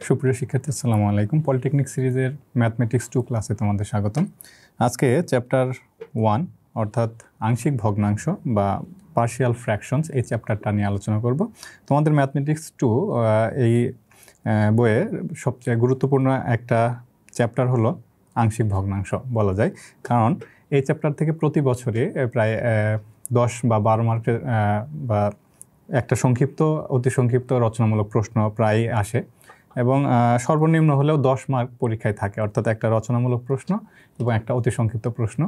সুপ্রিয় শিক্ষার্থী আসসালামু আলাইকুম। পলিটেকনিক সিরিজের ম্যাথমেটিক্স 2 ক্লাসে তোমাদের স্বাগতম। আজকে চ্যাপ্টার 1 অর্থাৎ আংশিক ভগ্নাংশ বা পার্শিয়াল ফ্র্যাকশনস এই চ্যাপ্টারটা নিয়ে আলোচনা করব। তোমাদের ম্যাথমেটিক্স 2 এই বইয়ের সবচেয়ে গুরুত্বপূর্ণ একটা চ্যাপ্টার হলো আংশিক ভগ্নাংশ বলা যায়, কারণ এই চ্যাপ্টার থেকে প্রতি বছরই প্রায় 10 বা 12 মার্কের বা একটা অতি সংক্ষিপ্ত রচনামূলক প্রশ্ন প্রায় আসে এবং সর্বনিম্ন হলেও 10 মার্ক পরীক্ষায় থাকে, অর্থাৎ একটা রচনামূলক প্রশ্ন এবং একটা অতি সংক্ষিপ্ত প্রশ্ন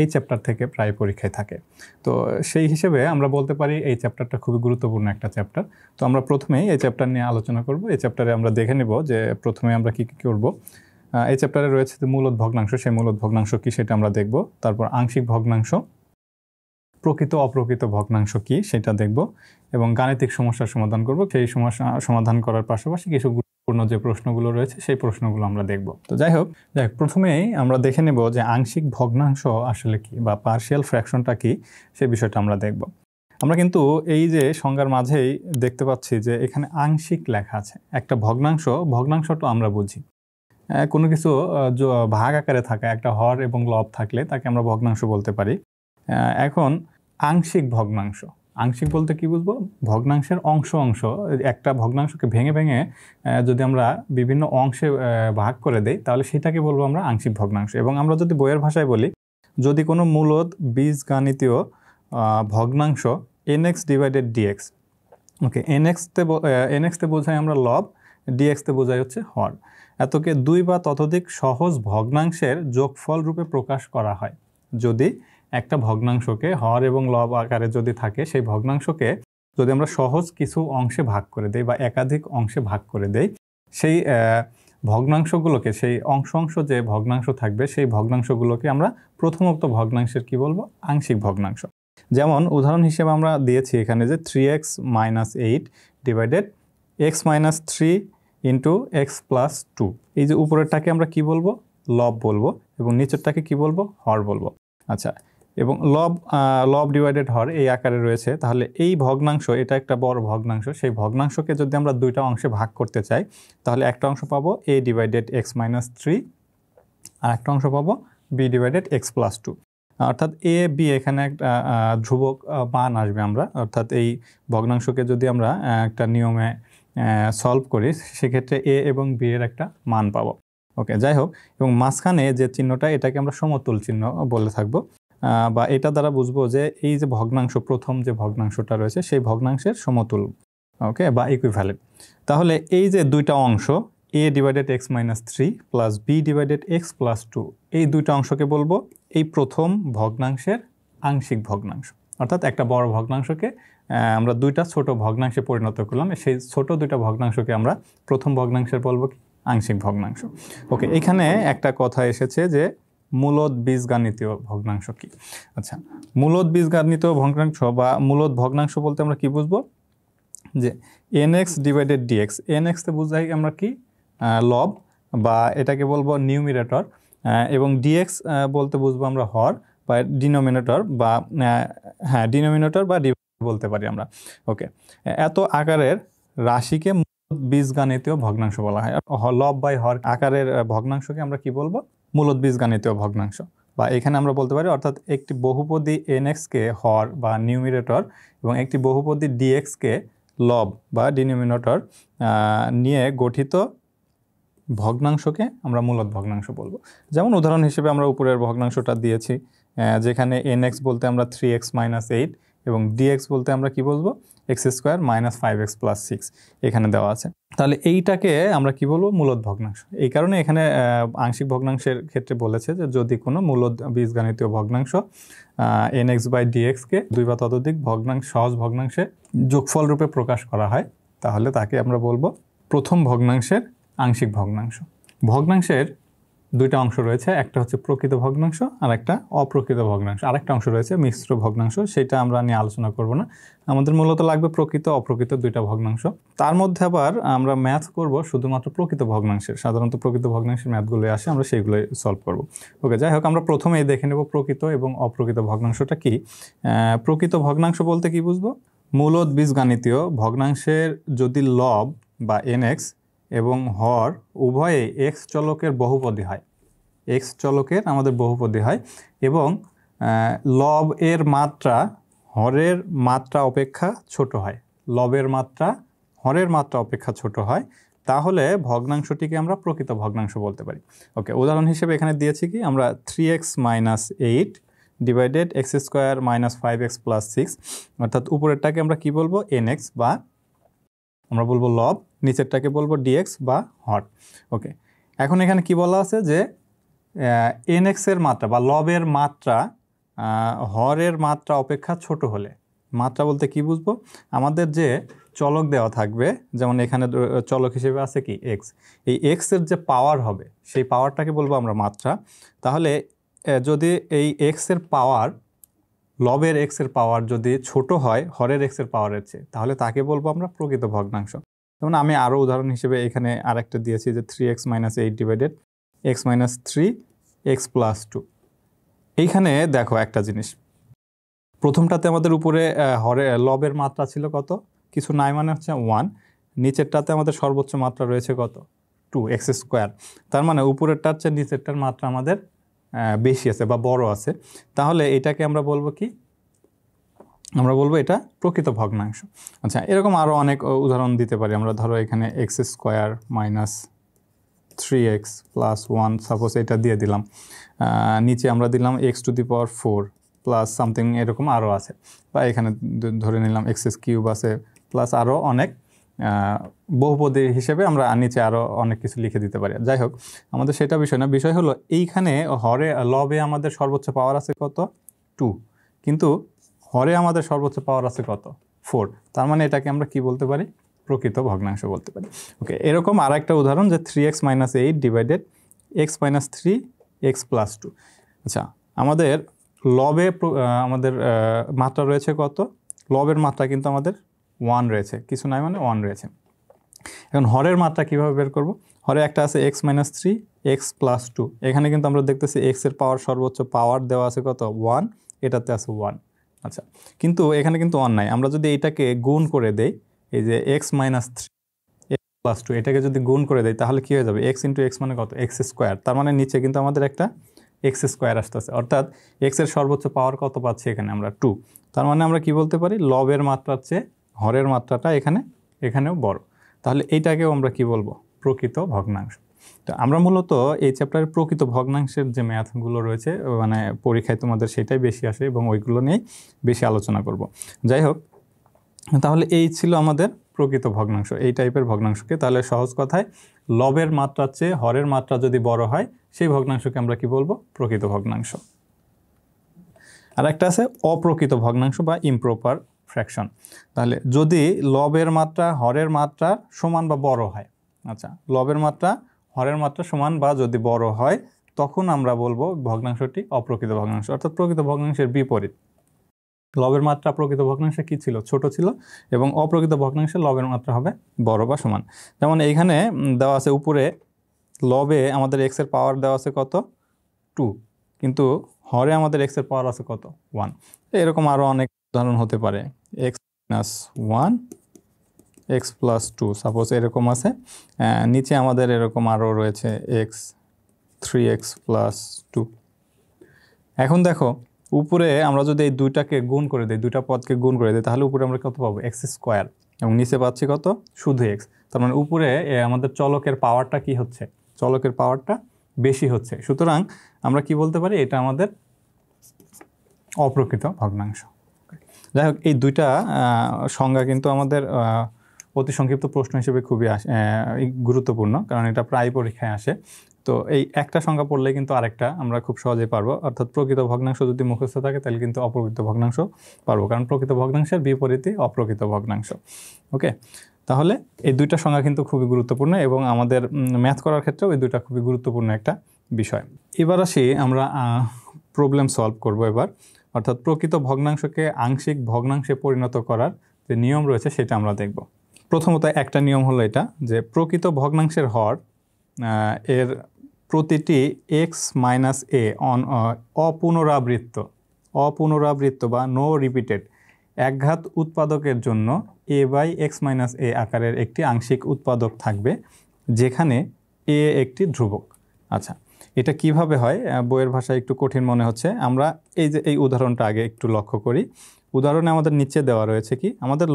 এই চ্যাপ্টার থেকে প্রায় পরীক্ষায় থাকে। তো সেই হিসেবে আমরা বলতে পারি এই চ্যাপ্টারটা খুবই গুরুত্বপূর্ণ একটা চ্যাপ্টার। তো আমরা প্রথমেই এই চ্যাপ্টার নিয়ে আলোচনা করব। এই চ্যাপ্টারে আমরা দেখে নেব যে প্রথমে আমরা কী করব। এই চ্যাপ্টারে রয়েছে যে মূলদ ভগ্নাংশ, সেই মূলদ ভগ্নাংশ কী সেটা আমরা দেখব। তারপর আংশিক ভগ্নাংশ, প্রকৃত অপ্রকৃত ভগ্নাংশ কি সেটা দেখব এবং গাণিতিক সমস্যার সমাধান করব। সেই সমস্যা সমাধান করার পাশাপাশি কিছু গুরুত্বপূর্ণ যে প্রশ্নগুলো রয়েছে সেই প্রশ্নগুলো আমরা দেখব। তো যাই হোক প্রথমেই আমরা দেখে নেব যে আংশিক ভগ্নাংশ আসলে কি বা পার্শিয়াল ফ্র্যাকশনটা কি সেই বিষয়টা আমরা দেখব। আমরা কিন্তু এই যে সংজ্ঞার মাঝেই দেখতে পাচ্ছি যে এখানে আংশিক লেখা আছে। একটা ভগ্নাংশটা আমরা বুঝি কোনো কিছু ভাগ আকারে থাকা, একটা হর এবং লব থাকলে তাকে আমরা ভগ্নাংশ বলতে পারি। এখন আংশিক ভগ্নাংশ, আংশিক বলতে কি বুঝবো? ভগ্নাংশের অংশ একটা ভগ্নাংশকে ভেঙে ভেঙে যদি আমরা বিভিন্ন অংশে ভাগ করে দেই তাহলে সেটাকে বলবো আমরা আংশিক ভগ্নাংশ। এবং আমরা যদি বইয়ের ভাষায় বলি, যদি কোনো মূলদ বীজগাণিতীয় ভগ্নাংশ nx ডিভাইডেড dx, ওকে, nx তে বোঝাই আমরা লব, dx তে বোঝাই হচ্ছে হর, এতকে দুই বা ততোধিক সহজ ভগ্নাংশের যোগফল রূপে প্রকাশ করা হয়। যদি একটা ভগ্নাংশকে হর এবং লব আকারে যদি থাকে, সেই ভগ্নাংশকে যদি আমরা সহজ কিছু অংশে ভাগ করে দেই বা একাধিক অংশে ভাগ করে দেই, সেই ভগ্নাংশগুলোকে, সেই অংশ যে ভগ্নাংশ থাকবে সেই ভগ্নাংশগুলোকে আমরা প্রথমোক্ত ভগ্নাংশের কি বলবো? আংশিক ভগ্নাংশ। যেমন উদাহরণ হিসেবে আমরা দিয়েছি এখানে যে 3x - 8 divided x - 3 into x plus 2, এই যে উপরেরটাকে আমরা কি বলবো? লব বলবো এবং নিচেরটাকে কি বলবো? হর বলবো। আচ্ছা, এবং লব ডিভাইডেড হর এই আকারে রয়েছে। তাহলে এই ভগ্নাংশ, এটা একটা বড় ভগ্নাংশ, সেই ভগ্নাংশকে যদি আমরা দুইটা অংশে ভাগ করতে চাই তাহলে একটা অংশ পাবো a ডিভাইডেড x - 3 আর একটা অংশ পাবো b ডিভাইডেড x প্লাস 2, অর্থাৎ a b এখানে একটা ধ্রুবক মান আসবে। আমরা অর্থাৎ এই ভগ্নাংশকে যদি আমরা একটা নিয়মে সলভ করি সেক্ষেত্রে a এবং b এর একটা মান পাবো। ওকে, যাই হোক, এবং মাঝখানে যে চিহ্নটা এটাকে আমরা সমতুল চিহ্ন বলে থাকবো, বা এটা দ্বারা বুঝবো যে এই যে ভগ্নাংশ, প্রথম যে ভগ্নাংশটা রয়েছে সেই ভগ্নাংশের সমতুল, ওকে, বা ইকুইভ্যালেন্ট। তাহলে এই যে দুইটা অংশ a divided x - 3 plus b divided x plus 2, এই দুইটা অংশকে বলবো এই প্রথম ভগ্নাংশের আংশিক ভগ্নাংশ। অর্থাৎ একটা বড় ভগ্নাংশকে আমরা দুইটা ছোট ভগ্নাংশে পরিণত করলাম, সেই ছোট দুইটা ভগ্নাংশকে আমরা প্রথম ভগ্নাংশের বলবো কি? আংশিক ভগ্নাংশ। ওকে, এখানে একটা কথা এসেছে যে মূলদ বীজগাণিতীয় ভগ্নাংশ কি? আচ্ছা, মূলদ বীজগাণিতীয় ভগ্নাংশ বা মূলদ ভগ্নাংশ বলতে আমরা কি বুঝবো? যে nx ডিভাইডেড dx, nx তে বুঝাই আমরা কি? লব, বা এটাকে বলবো নিউমিরেটর, এবং dx বলতে বুঝবো আমরা হর বা ডিনোমিনেটর, বা ডিনোমিনেটর বা ডিভাইডেড বলতে পারি আমরা। ওকে, এত আকারের রাশিকে বীজগাণিতীয় ভগ্নাংশ বলা হয়। লব বাই হর আকারের ভগ্নাংশকে আমরা কি বলবো? মূলদ বীজগাণিতীয় ভগ্নাংশ, বা এখানে আমরা বলতে পারি অর্থাৎ একটি বহুপদী nx কে হর বা নিউমিরেটর এবং একটি বহুপদী dx কে লব বা ডিনোমিনেটর নিয়ে গঠিত ভগ্নাংশকে আমরা মূলদ ভগ্নাংশ বলবো। যেমন উদাহরণ হিসেবে আমরা উপরের ভগ্নাংশটা দিয়েছি, যেখানে nx বলতে আমরা 3x - 8 এবং dx বলতে আমরা কি বলবো? x² - 5x + 6 এখানে দেওয়া আছে। তাহলে এইটাকে আমরা কি বলবো? মূলদ ভগ্নাংশ। এই কারণে এখানে আংশিক ভগ্নাংশের ক্ষেত্রে বলেছে যে যদি কোনো মূলদ বীজগাণিতীয় ভগ্নাংশ nx/dx কে দুই বা ততোধিক সহজ ভগ্নাংশে যোগফল রূপে প্রকাশ করা হয় তাহলে তাকে আমরা বলবো প্রথম ভগ্নাংশের আংশিক ভগ্নাংশ। ভগ্নাংশের দুইটা অংশ রয়েছে, একটা হচ্ছে প্রকৃত ভগ্নাংশ আর একটা অপ্রকৃত ভগ্নাংশ, আরেকটা অংশ রয়েছে মিশ্র ভগ্নাংশ, সেটা আমরা নিয়ে আলোচনা করব না। আমাদের মূলত লাগবে প্রকৃত অপ্রকৃত দুইটা ভগ্নাংশ। তার মধ্যে আবার আমরা ম্যাথ করব শুধুমাত্র প্রকৃত ভগ্নাংশের, সাধারণত প্রকৃত ভগ্নাংশের ম্যাথগুলো আসে, আমরা সেইগুলোই সলভ করব। ওকে, যাই হোক, আমরা প্রথমেই দেখে নেব প্রকৃত এবং অপ্রকৃত ভগ্নাংশটা কি। প্রকৃত ভগ্নাংশ বলতে কি বুঝবো? মূলদ বীজগাণিতীয় ভগ্নাংশের যদি লব বা nx এবং হর উভয়ে এক্স চলকের বহুপদী হয়, এক্স চলকের আমাদের বহুপদী হয় এবং লব এর মাত্রা হরের মাত্রা অপেক্ষা ছোট হয়, লবের মাত্রা হরের মাত্রা অপেক্ষা ছোট হয়, তাহলে ভগ্নাংশটিকে আমরা প্রকৃত ভগ্নাংশ বলতে পারি। ওকে, উদাহরণ হিসেবে এখানে দিয়েছি কি, আমরা 3x - 8 ডিভাইডেড x² - 5x + 6, অর্থাৎ উপরেরটাকে আমরা কি বলবো, nx বা আমরা বলবো লব, নিচেরটাকে বলবো dx বা হর। ওকে, এখন এখানে কি বলা আছে যে nx এর মাত্রা বা লবের মাত্রা হরের মাত্রা অপেক্ষা ছোট হলে, মাত্রা বলতে কি বুঝবো, আমাদের যে চলক দেওয়া থাকবে, যেমন এখানে চলক হিসেবে আছে কি x, এই x এর যে পাওয়ার হবে সেই পাওয়ারটাকে বলবো আমরা মাত্রা। তাহলে যদি এই x এর পাওয়ার, লবের x এর পাওয়ার যদি ছোট হয় হরের x এর পাওয়ারের চেয়ে, তাহলে তাকে বলবো আমরা প্রকৃত ভগ্নাংশ। যেমন আমি আরও উদাহরণ হিসেবে এখানে আরেকটা দিয়েছি যে 3x - 8 ডিভাইডেড x - 3 x + 2। এইখানে দেখো একটা জিনিস, প্রথমটাতে আমাদের উপরে লবের মাত্রা ছিল কত, কিছু নাই মানে হচ্ছে 1, নিচেরটাতে আমাদের সর্বোচ্চ মাত্রা রয়েছে কত, 2x²। তার মানে উপরেরটার চেয়ে নিচেরটার মাত্রা আমাদের বেশি আছে বা বড় আছে, তাহলে এটাকে আমরা বলবো কি, আমরা বলবো এটা প্রকৃত ভগ্নাংশ। আচ্ছা, এরকম আরও অনেক উদাহরণ দিতে পারি আমরা। ধরো এখানে x² - 3x + 1, সাপোজ এটা দিয়ে দিলাম, নিচে আমরা দিলাম x⁴ প্লাস সামথিং, এরকম আরও আছে, বা এখানে ধরে নিলাম x³ আছে, প্লাস আরও অনেক বহুপদী হিসেবে আমরা নিচে আরও অনেক কিছু লিখে দিতে পারি। যাই হোক, আমাদের সেটা বিষয় না, বিষয় হলো এইখানে লবে আমাদের সর্বোচ্চ পাওয়ার আছে কত, 2, কিন্তু হরে আমাদের সর্বোচ্চ পাওয়ার আছে কত, 4। তার মানে এটাকে আমরা কি বলতে পারি, প্রকৃত ভগ্নাংশ বলতে পারি। ওকে, এরকম আর একটা উদাহরণ যে 3x - 8 ডিভাইডেড x - 3 x + 2। আচ্ছা, আমাদের লবে আমাদের মাত্রা রয়েছে কত, লবের মাত্রা কিন্তু আমাদের 1 রয়েছে, কিছু নাই মানে 1 রয়েছে। এখন হরের মাত্রা কিভাবে বের করব, হরে একটা আছে x - 3 x + 2, এখানে কিন্তু আমরা দেখতেছি x এর পাওয়ার সর্বোচ্চ পাওয়ার দেওয়া আছে কত, 1, এটাতে আছে 1। আচ্ছা, কিন্তু এখানে কিন্তু 1 নাই, আমরা যদি এইটাকে গুণ করে দেই, এই যে x - 3 x + 2 এটাকে যদি গুণ করে দেই, তাহলে কি হয়ে যাবে, x × x মানে কত, x²। তার মানে নিচে কিন্তু আমাদের একটা x² আসতেছে, অর্থাৎ x এর সর্বোচ্চ পাওয়ার কত পাচ্ছি এখানে আমরা, 2। তার মানে আমরা কি বলতে পারি, লবের মাত্রার চেয়ে হরের মাত্রাটা এখানেও বড়, তাহলে এইটাকেও আমরা কি বলবো, প্রকৃত ভগ্নাংশ। তো আমরা মূলত এই চ্যাপ্টারের প্রকৃত ভগ্নাংশের যে ম্যাথগুলো রয়েছে, মানে পরীক্ষায় তোমাদের সেটাই বেশি আসে এবং ওইগুলো নিয়েই বেশি আলোচনা করব। যাই হোক, তাহলে এই ছিল আমাদের প্রকৃত ভগ্নাংশ, এই টাইপের ভগ্নাংশকে। তাহলে সহজ কথায়, লবের মাত্রার চেয়ে হরের মাত্রা যদি বড় হয়, সেই ভগ্নাংশকে আমরা কি বলবো, প্রকৃত ভগ্নাংশ। আর একটা আছে অপ্রকৃত ভগ্নাংশ বা ইমপ্রপার ফ্র্যাকশন। তাহলে যদি লবের মাত্রা হরের মাত্রা সমান বা বড় হয়, আচ্ছা, লবের মাত্রা হরের মাত্রা সমান বা যদি বড় হয়, তখন আমরা বলবো ভগ্নাংশটি অপ্রকৃত ভগ্নাংশ, অর্থাৎ প্রকৃত ভগ্নাংশের বিপরীত। লবের মাত্রা প্রকৃত ভগ্নাংশে কি ছিল, ছোট ছিল, এবং অপ্রকৃত ভগ্নাংশে লবের মাত্রা হবে বড় বা সমান। যেমন এইখানে দেওয়া আছে, উপরে লবে আমাদের x এর পাওয়ার দেওয়া আছে কত, 2, কিন্তু হরে আমাদের x এর পাওয়ার আছে কত, 1। এরকম আরও অনেক উদাহরণ হতে পারে, x - 1 x + 2, সাপোজ এরকম আছে। নিচে আমাদের এরকম আরও রয়েছে x 3x + 2। এখন দেখো, উপরে আমরা যদি এই দুইটাকে গুণ করে দিই, দুইটা পদকে গুণ করে দিই, তাহলে উপরে আমরা কত পাবো, x², এবং নিচে পাচ্ছি কত, শুধু x। তার মানে উপরে আমাদের চলকের পাওয়ারটা কি হচ্ছে, চলকের পাওয়ারটা বেশি হচ্ছে, সুতরাং আমরা কি বলতে পারি, এটা আমাদের অপ্রকৃত ভগ্নাংশ। যাই হোক, এই দুইটা সংজ্ঞা কিন্তু আমাদের অতি সংক্ষিপ্ত প্রশ্ন হিসেবে খুবই গুরুত্বপূর্ণ, কারণ এটা প্রায় পরীক্ষায় আসে। তো এই একটা সংজ্ঞা পড়লে কিন্তু আরেকটা আমরা খুব সহজেই পারবো, অর্থাৎ প্রকৃত ভগ্নাংশ যদি মুখস্থ থাকে তাহলে কিন্তু অপ্রকৃত ভগ্নাংশ পারবো, কারণ প্রকৃত ভগ্নাংশের বিপরীতই অপ্রকৃত ভগ্নাংশ। ওকে, তাহলে এই দুইটা সংজ্ঞা কিন্তু খুবই গুরুত্বপূর্ণ, এবং আমাদের ম্যাথ করার ক্ষেত্রেও এই দুইটা খুবই গুরুত্বপূর্ণ একটা বিষয়। এবার আসি, আমরা প্রবলেম সলভ করব এবার, অর্থাৎ প্রকৃত ভগ্নাংশকে আংশিক ভগ্নাংশে পরিণত করার যে নিয়ম রয়েছে সেটা আমরা দেখব। প্রথমত একটা নিয়ম হলো এটা, যে প্রকৃত ভগ্নাংশের হর এর প্রতিটি x - a অপুনরাবৃত্ত বা নো রিপিটেড একঘাত উৎপাদকের জন্য a/x - a আকারের একটি আংশিক উৎপাদক থাকবে, যেখানে এ একটি ধ্রুবক। আচ্ছা, এটা কিভাবে হয়? বইয়ের ভাষায় একটু কঠিন মনে হচ্ছে। আমরা এই উদাহরণটা আগে একটু লক্ষ্য করি। উদাহরণে আমাদের নিচে দেওয়া রয়েছে কি, আমাদের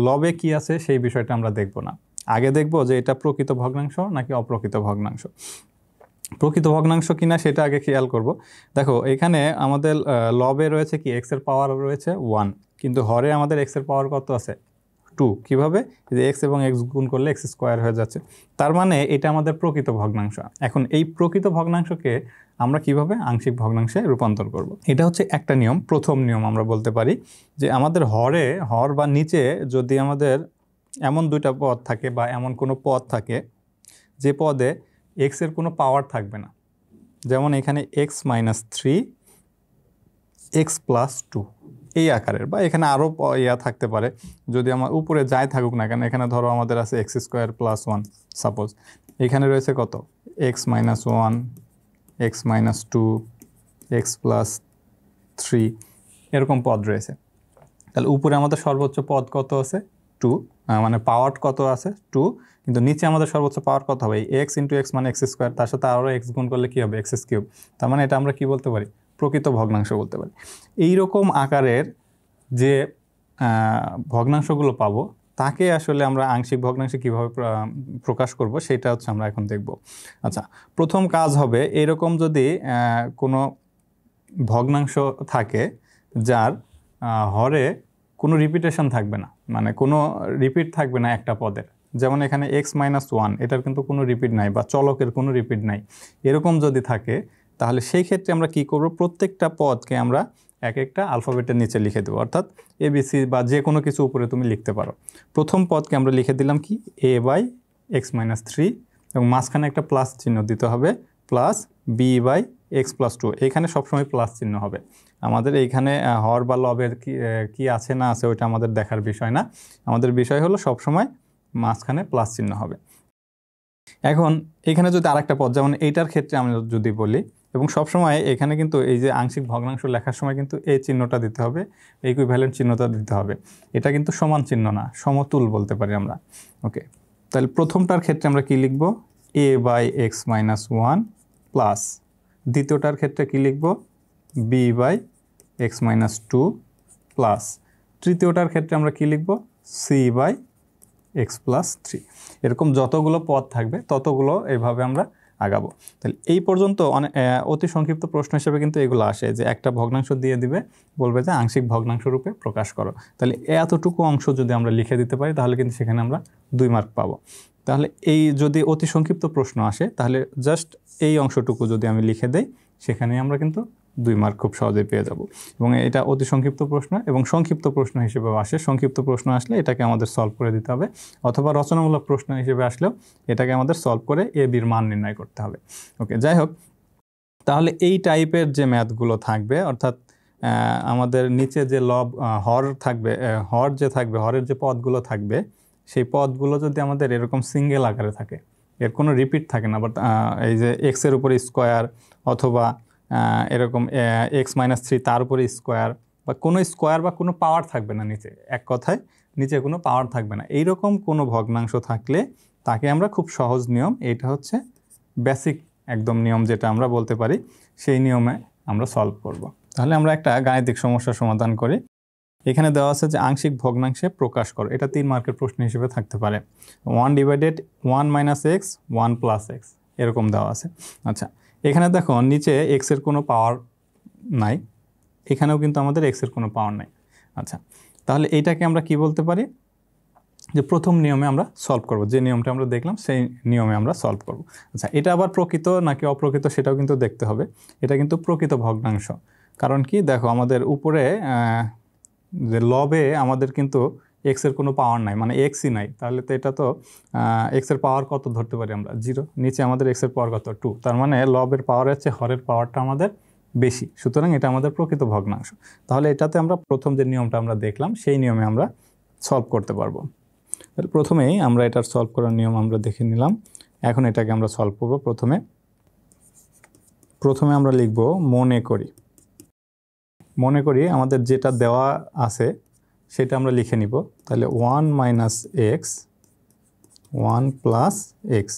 লবে কি আছে সেই বিষয়টা আমরা দেখব না। আগে দেখব যে এটা প্রকৃত ভগ্নাংশ নাকি অপ্রকৃত ভগ্নাংশ। প্রকৃত ভগ্নাংশ কিনা সেটা আগে খেয়াল করব। দেখো এখানে আমাদের লবে রয়েছে কি, এক্স এর পাওয়ার রয়েছে 1, কিন্তু হরে আমাদের এক্স এর পাওয়ার কত আছে? 2। কিভাবে? যে এক্স এবং এক্স গুণ করলে এক্স স্কোয়ার হয়ে যাচ্ছে। তার মানে এটা আমাদের প্রকৃত ভগ্নাংশ। এখন এই প্রকৃত ভগ্নাংশকে আমরা কিভাবে আংশিক ভগ্নাংশে রূপান্তর করব? এটা হচ্ছে একটা নিয়ম, প্রথম নিয়ম আমরা বলতে পারি যে আমাদের হর বা নিচে যদি আমাদের এমন দুইটা পদ থাকে বা এমন কোনো পদ থাকে যে পদে এক্স এর কোনো পাওয়ার থাকবে না, যেমন এখানে এক্স মাইনাস 3 এক্স প্লাস 2 এই আকারের, বা এখানে আরও থাকতে পারে, যদি আমার উপরে যাই থাকুক না কেন। এখানে ধরো আমাদের আছে এক্স স্কোয়ার প্লাস 1, সাপোজ এখানে রয়েছে কত, x minus 1, x minus 2, x plus 3, এরকম পদ রয়েছে। তাহলে উপরে আমাদের সর্বোচ্চ পদ কত আছে? 2, মানে পাওয়ার কত আছে? 2, কিন্তু নিচে আমাদের সর্বোচ্চ পাওয়ার কত হবে? এক্স ইন্টু এক্স মানে এক্স স্কোয়ার, তার সাথে আরও এক্স গুণ করলে কী হবে? X cube. তার মানে এটা আমরা কি বলতে পারি? প্রকৃত ভগ্নাংশ বলতে পারি। এইরকম আকারের যে ভগ্নাংশগুলো পাবো তাকে আসলে আমরা আংশিক ভগ্নাংশে কীভাবে প্রকাশ করব সেটা হচ্ছে আমরা এখন দেখব। আচ্ছা, প্রথম কাজ হবে, এরকম যদি কোনো ভগ্নাংশ থাকে যার হরে কোনো রিপিটেশন থাকবে না, মানে কোনো রিপিট থাকবে না একটা পদের, যেমন এখানে এক্স মাইনাস 1, এটার কিন্তু কোনো রিপিট নাই, বা চলকের কোনো রিপিট নাই, এরকম যদি থাকে তাহলে সেই ক্ষেত্রে আমরা কি করব? প্রত্যেকটা পদকে আমরা এক একটা আলফাবেটের নিচে লিখে দেবো, অর্থাৎ এবিসি বা যে কোনো কিছু উপরে তুমি লিখতে পারো। প্রথম পদকে আমরা লিখে দিলাম কি, এ বাই এক্স মাইনাস 3, এবং মাঝখানে একটা প্লাস চিহ্ন দিতে হবে, plus b by x plus 2, এখানে সবসময় প্লাস চিহ্ন হবে। আমাদের এইখানে হর বা লবের কি আছে না আছে ওইটা আমাদের দেখার বিষয় না, আমাদের বিষয় হলো সবসময় মাঝখানে প্লাস চিহ্ন হবে। এখন এখানে যদি আরেকটা পদ, যেমন এইটার ক্ষেত্রে আমি যদি বলি, এবং সবসময় এখানে কিন্তু এই যে আংশিক ভগ্নাংশ লেখার সময় কিন্তু এই চিহ্নটা দিতে হবে, ইকুইভ্যালেন্ট চিহ্নটা দিতে হবে। এটা কিন্তু সমান চিহ্ন না, সমতুল বলতে পারি আমরা। ওকে, তাহলে প্রথমটার ক্ষেত্রে আমরা কি লিখব? A by x minus 1 plus, দ্বিতীয়টার ক্ষেত্রে কি লিখব? B by x minus 2 plus, তৃতীয়টার ক্ষেত্রে আমরা কি লিখব? C by x plus 3। এরকম যতগুলো পদ থাকবে ততগুলো এইভাবে আমরা আগাবো। তাহলে এই পর্যন্ত অতি সংক্ষিপ্ত প্রশ্ন হিসেবে কিন্তু এগুলো আসে, যে একটা ভগ্নাংশ দিয়ে দিবে, বলবে যে আংশিক ভগ্নাংশ রূপে প্রকাশ করো। তাহলে এতটুকু অংশ যদি আমরা লিখে দিতে পারি তাহলে কিন্তু সেখানে আমরা 2 মার্ক পাবো। তাহলে এই যদি অতি সংক্ষিপ্ত প্রশ্ন আসে তাহলে জাস্ট এই অংশটুকু যদি আমি লিখে দেই, সেখানে আমরা কিন্তু 2 মার্ক খুব সহজেই পেয়ে যাব। এবং এটা অতি সংক্ষিপ্ত প্রশ্ন, এবং সংক্ষিপ্ত প্রশ্ন হিসেবেও আসে। সংক্ষিপ্ত প্রশ্ন আসলে এটাকে আমাদের সলভ করে দিতে হবে, অথবা রচনামূলক প্রশ্ন হিসেবে আসলেও এটাকে আমাদের সলভ করে এ বির মান নির্ণয় করতে হবে। ওকে, যাই হোক, তাহলে এই টাইপের যে ম্যাথগুলো থাকবে, অর্থাৎ আমাদের নিচে যে হর থাকবে, হরের যে পদগুলো থাকবে, সেই পদগুলো যদি আমাদের এরকম সিঙ্গেল আকারে থাকে, এর কোনো রিপিট থাকে না, বাট এই যে এক্সের উপরে স্কোয়ার, অথবা এরকম এক্স মাইনাস 3 তার উপরে স্কোয়ার, বা কোনো স্কোয়ার বা কোনো পাওয়ার থাকবে না নিচে, এক কথায় নিচে কোনো পাওয়ার থাকবে না, এইরকম কোনো ভগ্নাংশ থাকলে তাকে আমরা খুব সহজ নিয়ম, এটা হচ্ছে বেসিক একদম নিয়ম যেটা আমরা বলতে পারি, সেই নিয়মে আমরা সলভ করব। তাহলে আমরা একটা গাণিতিক সমস্যার সমাধান করি। এখানে দেওয়া আছে যে আংশিক ভগ্নাংশে প্রকাশ করো, এটা 3 মার্কের প্রশ্ন হিসেবে থাকতে পারে। 1 divided 1 minus x 1 plus x, এরকম দেওয়া আছে। আচ্ছা, এখানে দেখো নিচে এক্সের কোনো পাওয়ার নাই, এখানেও কিন্তু আমাদের এক্সের কোনো পাওয়ার নাই। আচ্ছা, তাহলে এইটাকে আমরা কি বলতে পারি? যে প্রথম নিয়মে আমরা সলভ করব, যে নিয়মটা আমরা দেখলাম সেই নিয়মে আমরা সলভ করব। আচ্ছা, এটা আবার প্রকৃত নাকি অপ্রকৃত সেটাও কিন্তু দেখতে হবে। এটা কিন্তু প্রকৃত ভগ্নাংশ, কারণ কি দেখো আমাদের উপরে যে লবে আমাদের কিন্তু এক্সের কোনো পাওয়ার নাই, মানে এক্সই নাই, তাহলে তো এটা তো এক্সের পাওয়ার কত ধরতে পারি আমরা? 0। নিচে আমাদের এক্সের পাওয়ার কত? 2। তার মানে লবের পাওয়ারের চেয়ে হরের পাওয়ারটা আমাদের বেশি, সুতরাং এটা আমাদের প্রকৃত ভগ্নাংশ। তাহলে এটাতে আমরা প্রথম যে নিয়মটা আমরা দেখলাম সেই নিয়মে আমরা সলভ করতে পারবো। তাহলে প্রথমেই আমরা এটার সলভ করার নিয়ম আমরা দেখে নিলাম। এখন এটাকে আমরা সলভ করব। প্রথমে আমরা লিখব মনে করি আমাদের যেটা দেওয়া আছে সেটা আমরা লিখে নিব। তাহলে 1 minus x one plus x,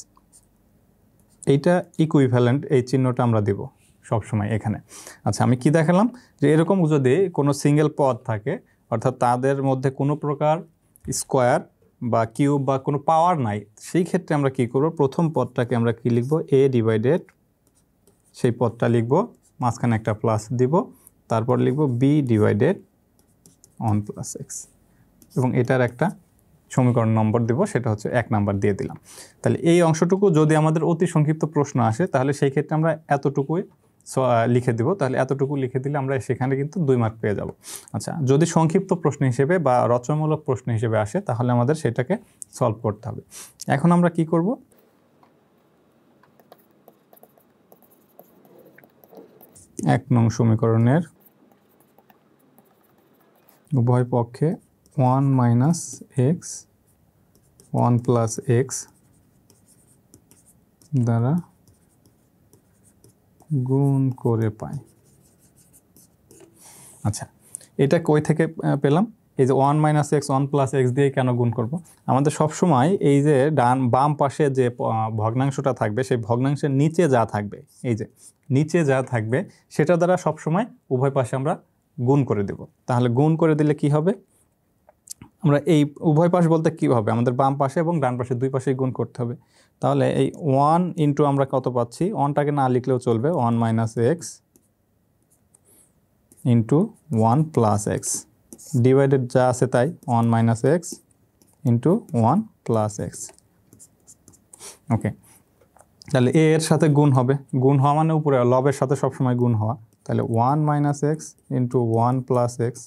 এইটা ইকুইভ্যালেন্ট, এই চিহ্নটা আমরা দেব সবসময় এখানে। আচ্ছা, আমি কি দেখালাম যে এরকম যদি কোনো সিঙ্গেল পদ থাকে, অর্থাৎ তাদের মধ্যে কোনো প্রকার স্কোয়ার বা কিউব বা কোনো পাওয়ার নাই, সেই ক্ষেত্রে আমরা কি করব, প্রথম পদটাকে আমরা কি লিখব, এ ডিভাইডেড, সেই পদটা লিখব, মাঝখানে একটা প্লাস দিব, তারপর লিখব B divided one plus x, এবং এটার একটা সমীকরণ নম্বর দেব, সেটা হচ্ছে 1 নাম্বার দিয়ে দিলাম। তাহলে এই অংশটুকু যদি আমাদের অতি সংক্ষিপ্ত প্রশ্ন আসে, তাহলে সেই ক্ষেত্রে আমরা এতটুকুই লিখে দিব। তাহলে এতটুকু লিখে দিলে আমরা সেখানে কিন্তু 2 মার্ক পেয়ে যাব। আচ্ছা, যদি সংক্ষিপ্ত প্রশ্ন হিসেবে বা রচনামূলক প্রশ্ন হিসেবে আসে, তাহলে আমাদের সেটাকে সলভ করতে হবে। এখন আমরা কি করব, 1 নং সমীকরণের উভয় পক্ষে 1 মাইনাস এক্স 1 প্লাস এক্স দ্বারা গুণ করে পাই। আচ্ছা, এটা কই থেকে পেলাম, এই যে 1 মাইনাস এক্স 1 প্লাস এক্স দিয়ে কেন গুণ করব, আমাদের সবসময় এই যে বাম পাশে যে ভগ্নাংশটা থাকবে, সেই ভগ্নাংশের নিচে যা থাকবে, এই যে নিচে যা থাকবে সেটা দ্বারা সবসময় উভয় পাশে আমরা গুণ করে দেব। তাহলে গুণ করে দিলে কি হবে, আমরা এই উভয় পাশ বলতে কী হবে, আমাদের বাম পাশে এবং ডান পাশে দুই পাশেই গুণ করতে হবে। তাহলে এই 1 ইন্টু আমরা কত পাচ্ছি, 1টাকে না লিখলেও চলবে, 1 minus x into 1 plus x divided যা আছে তাই 1 minus x into 1 plus x. Okay, তাহলে এ এর সাথে গুণ হবে, গুণ হওয়া মানে উপরে লবের সাথে সবসময় গুণ হওয়া, তাহলে 1 minus x into 1 plus x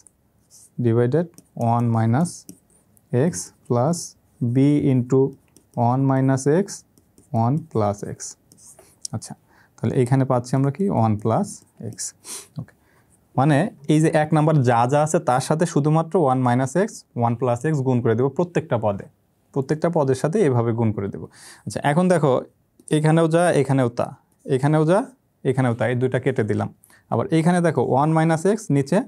divided 1 minus x plus B into 1 minus x 1 plus x. আচ্ছা, তাহলে এইখানে পাচ্ছি আমরা কি 1 প্লাস এক্স। ওকে, মানে এই যে 1 নাম্বার যা যা আছে তার সাথে শুধুমাত্র 1 মাইনাস এক্স 1 প্লাস এক্স গুণ করে দেবো, প্রত্যেকটা পদের সাথে এভাবে গুণ করে দেবো। আচ্ছা, এখন দেখো এখানেও যা এখানেও তা, এখানেও যা এখানেও তা, এই দুইটা কেটে দিলাম। আবার এইখানে দেখো 1 মাইনাস এক্স, নিচে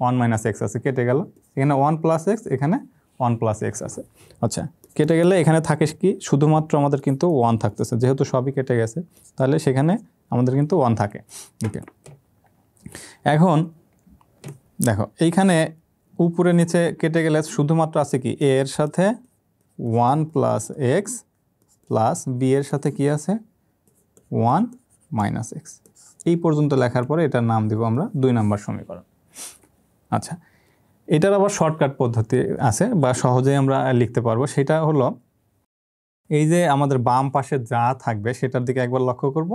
1 মাইনাস এক্স আছে, কেটে গেল। এখানে 1 প্লাস এক্স, এখানে 1 প্লাস এক্স আছে। আচ্ছা, কেটে গেলে এখানে থাকে কি, শুধুমাত্র আমাদের কিন্তু 1 থাকতেছে, যেহেতু সবই কেটে গেছে, তাহলে সেখানে আমাদের কিন্তু 1 থাকে। ওকে, এখন দেখো এইখানে উপরে নিচে কেটে গেলে শুধুমাত্র আছে কি, এ এর সাথে 1 প্লাস এক্স প্লাস বি এর সাথে কি আছে 1 মাইনাস এক্স। এই পর্যন্ত লেখার পরে এটার নাম দিব আমরা 2 নম্বর সমীকরণ। আচ্ছা, এটার আবার শর্টকাট পদ্ধতি আছে বা সহজেই আমরা লিখতে পারবো, সেটা হলো এই যে আমাদের বাম পাশে যা থাকবে সেটার দিকে একবার লক্ষ্য করব,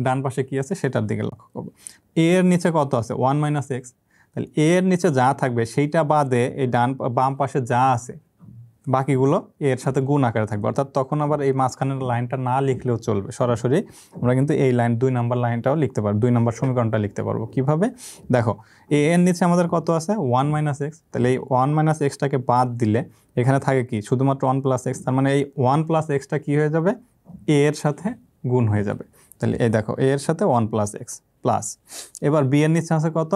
ডান পাশে কি আছে সেটার দিকে লক্ষ্য করব। এ এর নিচে কত আছে 1 মাইনাস এক্স, তাহলে এ এর নিচে যা থাকবে সেইটা বাদে এই বাম পাশে যা আছে বাকিগুলো এর সাথে গুণ আকারে থাকবে, অর্থাৎ তখন আবার এই মাঝখানের লাইনটা না লিখলেও চলবে, সরাসরি আমরা কিন্তু এই লাইন 2 নম্বর লাইনটাও লিখতে পারবো, 2 নম্বর সমীকরণটা লিখতে পারবো। কিভাবে দেখো, এ এর নিচে আমাদের কত আছে 1 মাইনাস এক্স, তাহলে এই 1 মাইনাস এক্সটাকে বাদ দিলে এখানে থাকে কি শুধুমাত্র 1 প্লাস এক্স, তার মানে এই 1 প্লাস এক্সটা কী হয়ে যাবে, এ এর সাথে গুণ হয়ে যাবে। তাহলে এই দেখো এ এর সাথে 1 প্লাস এক্স প্লাস, এবার বি এর নিচে আছে কত,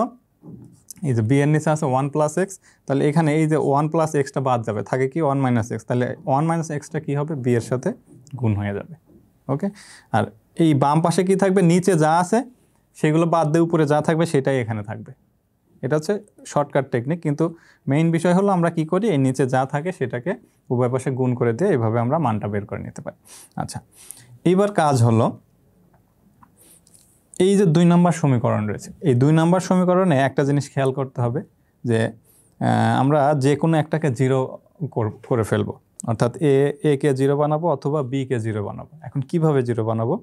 এই যে বি এর নিচে আছে 1 প্লাস এক্স, তাহলে এখানে এই যে 1 প্লাস এক্সটা বাদ যাবে, থাকে কি 1 মাইনাস এক্স, তাহলে 1 মাইনাস এক্সটা কী হবে, বি এর সাথে গুণ হয়ে যাবে। ওকে, আর এই বাম পাশে কি থাকবে, নিচে যা আছে সেগুলো বাদ দিয়ে উপরে যা থাকবে সেটাই এখানে থাকবে। এটা হচ্ছে শর্টকাট টেকনিক, কিন্তু মেইন বিষয় হলো আমরা কি করি, এই নিচে যা থাকে সেটাকে উভয় পাশে গুণ করে দিয়ে এইভাবে আমরা মানটা বের করে নিতে পারি। আচ্ছা, এইবার কাজ হলো এই যে 2 নম্বর সমীকরণ রয়েছে, এই 2 নম্বর সমীকরণে একটা জিনিস খেয়াল করতে হবে যে আমরা যে কোনো একটাকে 0 করে ফেলবো, অর্থাৎ এ কে 0 বানাবো অথবা বি কে 0 বানাবো। এখন কিভাবে 0 বানাবো,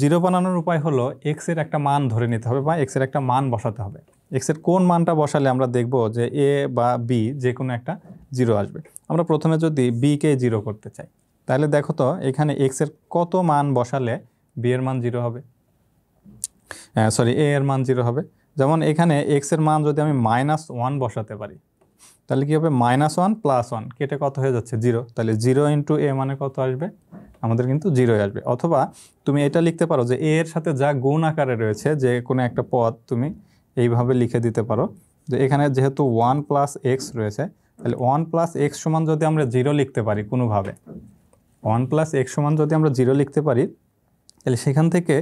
0 বানানোর উপায় হলো এক্স এর একটা মান ধরে নিতে হবে বা এক্স এর একটা মান বসাতে হবে। এক্স এর কোন মানটা বসালে আমরা দেখব যে এ বা বি যে কোনো একটা 0 আসবে। আমরা প্রথমে যদি বি কে 0 করতে চাই, তাহলে দেখো তো এখানে এক্স এর কত মান বসালে বি এর মান 0 হবে, সরি এ এর মান 0 হবে। যেমন এখানে এক্স এর মান যদি আমি -1 বসাতে পারি, তাহলে কি হবে, -1 + 1 কেটে কত হয়ে যাচ্ছে 0, তাহলে 0 ইন্টু এ মানে কত আসবে, আমাদের কিন্তু 0 আসবে। অথবা তুমি এটা লিখতে পারো যে এ এর সাথে যা গুণ আকারে রয়েছে যে কোনো একটা পদ তুমি এইভাবে লিখে দিতে পারো যে এখানে যেহেতু 1 + x রয়েছে, তাহলে 1 + x সমান যদি আমরা 0 লিখতে পারি কোনোভাবে, ওয়ান প্লাস এক্স সমান যদি আমরা 0 লিখতে পারি, তাহলে সেখান থেকে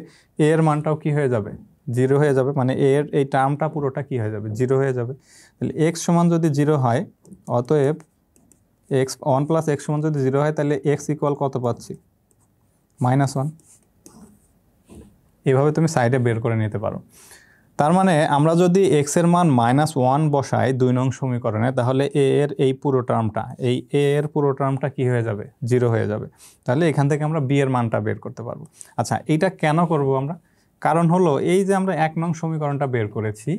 এ এর মানটাও কি হয়ে যাবে, 0 হয়ে যাবে, মানে এ এর এই টার্মটা পুরোটা কি হয়ে যাবে, 0 হয়ে যাবে। তাহলে এক্স সমান যদি 0 হয়, অতএব এক্স ওয়ান প্লাস এক্স সমান যদি 0 হয়, তাহলে এক্স ইকুয়াল কত পাচ্ছি, -1। এভাবে তুমি সাইডে বের করে নিতে পারো। তার মানে আমরা যদি এক্স এর মান -1 বসাই 2 নং সমীকরণে, তাহলে এ এর এই পুরো টার্মটা, এই এ এর পুরো টার্মটা কি হয়ে যাবে, 0 হয়ে যাবে। তাহলে এখান থেকে আমরা বি এর মানটা বের করতে পারবো। আচ্ছা, এইটা কেন করব আমরা? কারণ হলো এই যে আমরা 1 নং সমীকরণটা বের করেছি,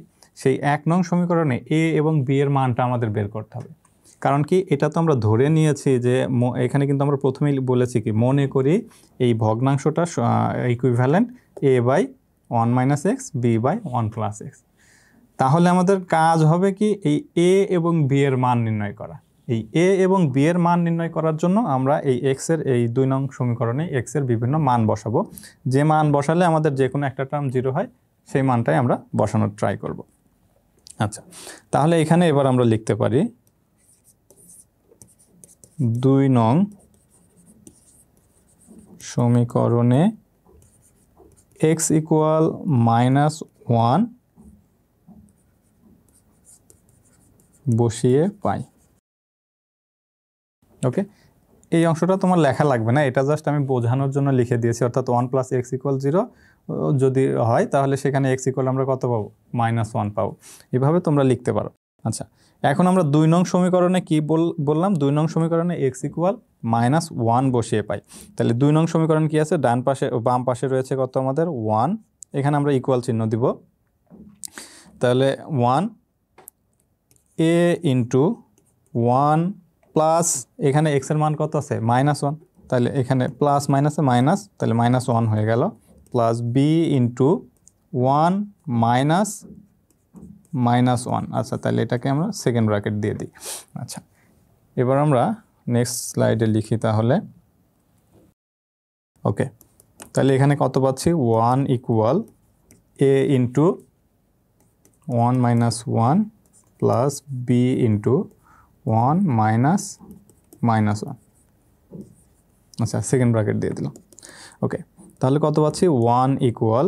সেই 1 নং সমীকরণে এ এবং বি এর মানটা আমাদের বের করতে হবে। কারণ কি, এটা তো আমরা ধরে নিয়েছি যে এখানে কিন্তু আমরা প্রথমেই বলেছি কি, মনে করি এই ভগ্নাংশটা equivalent a by 1 minus x, B by 1 plus x. তাহলে আমাদের কাজ হবে কি, এই এ এবং বি এর মান নির্ণয় করা। এই এ এবং বি এর মান নির্ণয় করার জন্য আমরা এই এক্স এর এই 2 নং সমীকরণে এক্স এর বিভিন্ন মান বসাবো। যে মান বসালে আমাদের যে কোনো একটা টার্ম 0 হয়, সেই মানটাই আমরা বসানোর ট্রাই করব। আচ্ছা, তাহলে এখানে এবার আমরা লিখতে পারি 2 নং সমীকরণে x ইকুয়াল -1 বসিয়ে পাই। ওকে, এই অংশটা তোমার লেখা লাগবে না, এটা জাস্ট আমি বোঝানোর জন্য লিখে দিয়েছি। অর্থাৎ 1 প্লাস এক্স ইকুয়াল 0 যদি হয়, তাহলে সেখানে এক্স ইকুয়াল আমরা কত পাবো, -1 পাবো। এভাবে তোমরা লিখতে পারো। আচ্ছা, এখন আমরা 2 নং সমীকরণে কি বললাম, 2 নং সমীকরণে এক্স ইকুয়াল -1 বসিয়ে পাই। তাহলে 2 নং সমীকরণ কি আছে, ডান পাশে বাম পাশে রয়েছে কত আমাদের 1, এখানে আমরা ইকুয়াল চিহ্ন দিব। তাহলে 1 a ইন্টু 1 প্লাস, এখানে এক্স এর মান কত আছে, -1, তাহলে এখানে প্লাস মাইনাসে মাইনাস, তাহলে -1 হয়ে গেল, প্লাস বি ইন্টু 1 মাইনাস -1। আচ্ছা, তাহলে এটাকে আমরা সেকেন্ড ব্র্যাকেট দিয়ে দিই। আচ্ছা, এবার আমরা নেক্সট স্লাইডে লিখি তাহলে। ওকে, তাহলে এখানে কত পাচ্ছি, 1 equal a into 1 minus 1 plus B into 1 minus -1। আচ্ছা, সেকেন্ড ব্র্যাকেট দিয়ে দিলাম। ওকে, তাহলে কত পাচ্ছি, 1 ইকুয়াল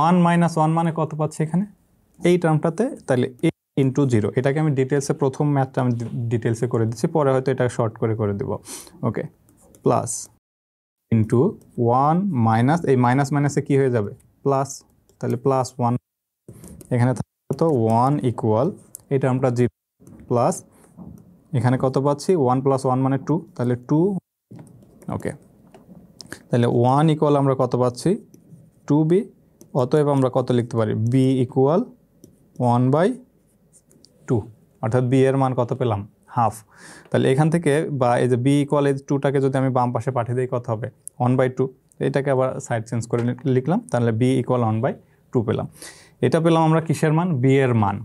1 মাইনাস 1 মানে কত পাচ্ছি এখানে, এই টার্মটাতে, তাহলে a ইন্টু 0। এটাকে আমি ডিটেলসে, প্রথম ম্যাথটা আমি ডিটেলসে করে দিচ্ছি, পরে হয়তো এটা শর্ট করে দেব। ওকে, প্লাস ইন্টু 1 মাইনাস, এই মাইনাস মাইনাসে কি হয়ে যাবে, প্লাস, তাহলে +1। এখানে তো 1 ইকুয়াল, এই টার্মটা 0 প্লাস, এখানে কত পাচ্ছি, 1 প্লাস 1 মানে 2, তাহলে 2। ওকে, তাহলে 1 ইকুয়াল আমরা কত পাচ্ছি, 2b। অতএব আমরা কত লিখতে পারি, b ইকুয়াল 1/2, অর্থাৎ b এর মান কত পেলাম, হাফ। তাহলে এখান থেকে, বা এই যে b ইকুয়াল এই 2টাকে যদি আমি বাম পাশে পাঠিয়ে দিই, কত হবে, 1/2। এটাকে আবার সাইড চেঞ্জ করে লিখলাম, তাহলে b ইকুয়াল 1/2 পেলাম। এটা পেলাম আমরা কিসের মান, b এর মান।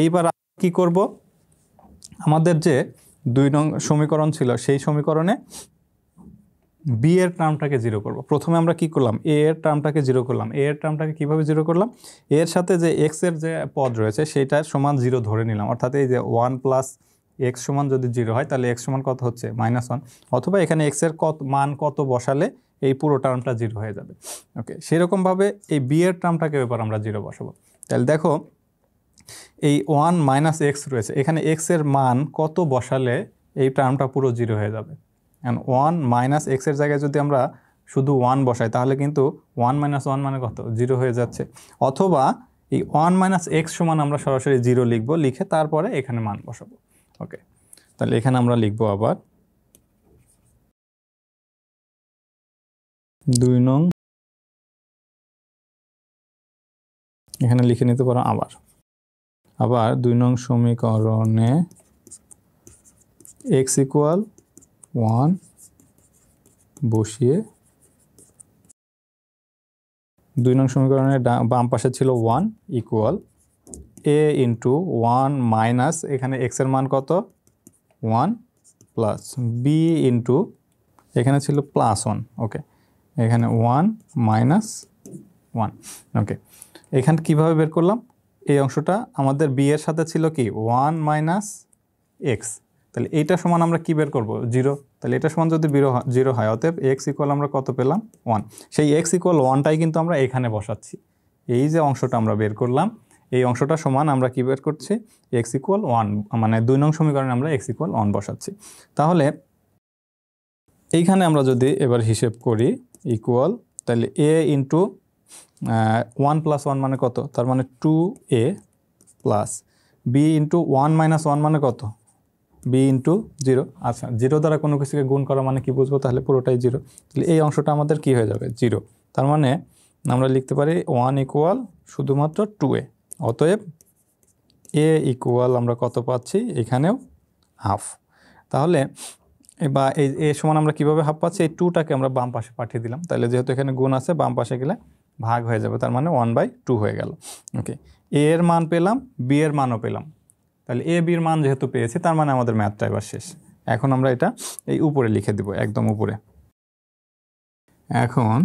এইবার কি করব, আমাদের যে 2 নং সমীকরণ ছিল, সেই সমীকরণে বি এর টার্মটাকে 0 করব। প্রথমে আমরা কি করলাম, এ এর টার্মটাকে 0 করলাম। এ এর টার্মটাকে কিভাবে 0 করলাম, এর সাথে যে এক্স এর যে পদ রয়েছে সেটা সমান 0 ধরে নিলাম। অর্থাৎ এই যে 1 প্লাস এক্স সমান যদি 0 হয়, তাহলে এক্স সমান কত হচ্ছে, -1, অথবা এখানে এক্স এর মান কত বসালে এই পুরো টার্মটা 0 হয়ে যাবে। ওকে, সেরকমভাবে এই বি এর টার্মটাকে এবার আমরা 0 বসাবো। তাহলে দেখো, এই 1 মাইনাস এক্স রয়েছে, এখানে এক্স এর মান কত বসালে এই টার্মটা পুরো 0 হয়ে যাবে। এখন 1 মাইনাস এক্সের জায়গায় যদি আমরা শুধু 1 বসাই, তাহলে কিন্তু 1 মাইনাস 1 মানে কত, 0 হয়ে যাচ্ছে। অথবা এই 1 মাইনাস এক্স সমান আমরা সরাসরি 0 লিখবো, লিখে তারপরে এখানে মান বসাবো। ওকে, তাহলে এখানে আমরা লিখবো আবার 2 নং, এখানে লিখে নিতে পারো আবার 2 নং সমীকরণে x ইকুয়াল 1 বসিয়ে, 2 নং সমীকরণের বাম পাশে ছিল 1 ইকুয়াল a ইন্টু 1 মাইনাস, এখানে x এর মান কত, 1 প্লাস b ইন্টু, এখানে ছিল +1। ওকে, এখানে 1 মাইনাস 1। ওকে, এখানে কিভাবে বের করলাম, এই অংশটা আমাদের b এর সাথে ছিল কি, 1 মাইনাস এক্স, তাহলে এইটা সমান আমরা কি বের করব, 0। তাহলে এটা সমান যদি 0 হয়, অতএব এক্স ইকুয়াল আমরা কত পেলাম 1। সেই এক্স ইকুয়াল 1টাই কিন্তু আমরা এখানে বসাচ্ছি। এই যে অংশটা আমরা বের করলাম, এই অংশটা সমান আমরা কি বের করছি, এক্স ইকুয়াল 1, মানে 2 নং সমীকরণে আমরা এক্স ইকুয়াল 1 বসাচ্ছি। তাহলে এইখানে আমরা যদি এবার হিসেব করি ইকুয়াল, তাহলে এ ইন্টু 1 + 1 মানে কত, তার মানে 2a প্লাস বি ইন্টু 1 - 1 মানে কত, বি ইন্টু 0। আচ্ছা, 0 দ্বারা কোনো কিছুকে গুণ করা মানে কি বুঝবো, তাহলে পুরোটাই 0। তাহলে এই অংশটা আমাদের কি হয়ে যাবে, 0। তার মানে আমরা লিখতে পারি 1 ইকুয়াল শুধুমাত্র 2a। অতএব এ ইকুয়াল আমরা কত পাচ্ছি, এখানেও হাফ। তাহলে বা এই এ সমান আমরা কিভাবে হাফ পাচ্ছি, এই 2টাকে আমরা বাম পাশে পাঠিয়ে দিলাম। তাহলে যেহেতু এখানে গুণ আছে, বাম পাশে গেলে ভাগ হয়ে যাবে, তার মানে 1/2 হয়ে গেল। ওকে, এ এর মান পেলাম, বি এর মানও পেলাম। তাহলে এ বির মান যেহেতু পেয়েছি, তার মানে আমাদের ম্যাথটা এবার শেষ। এখন আমরা এটা এই উপরে লিখে দিব, একদম উপরে। এখন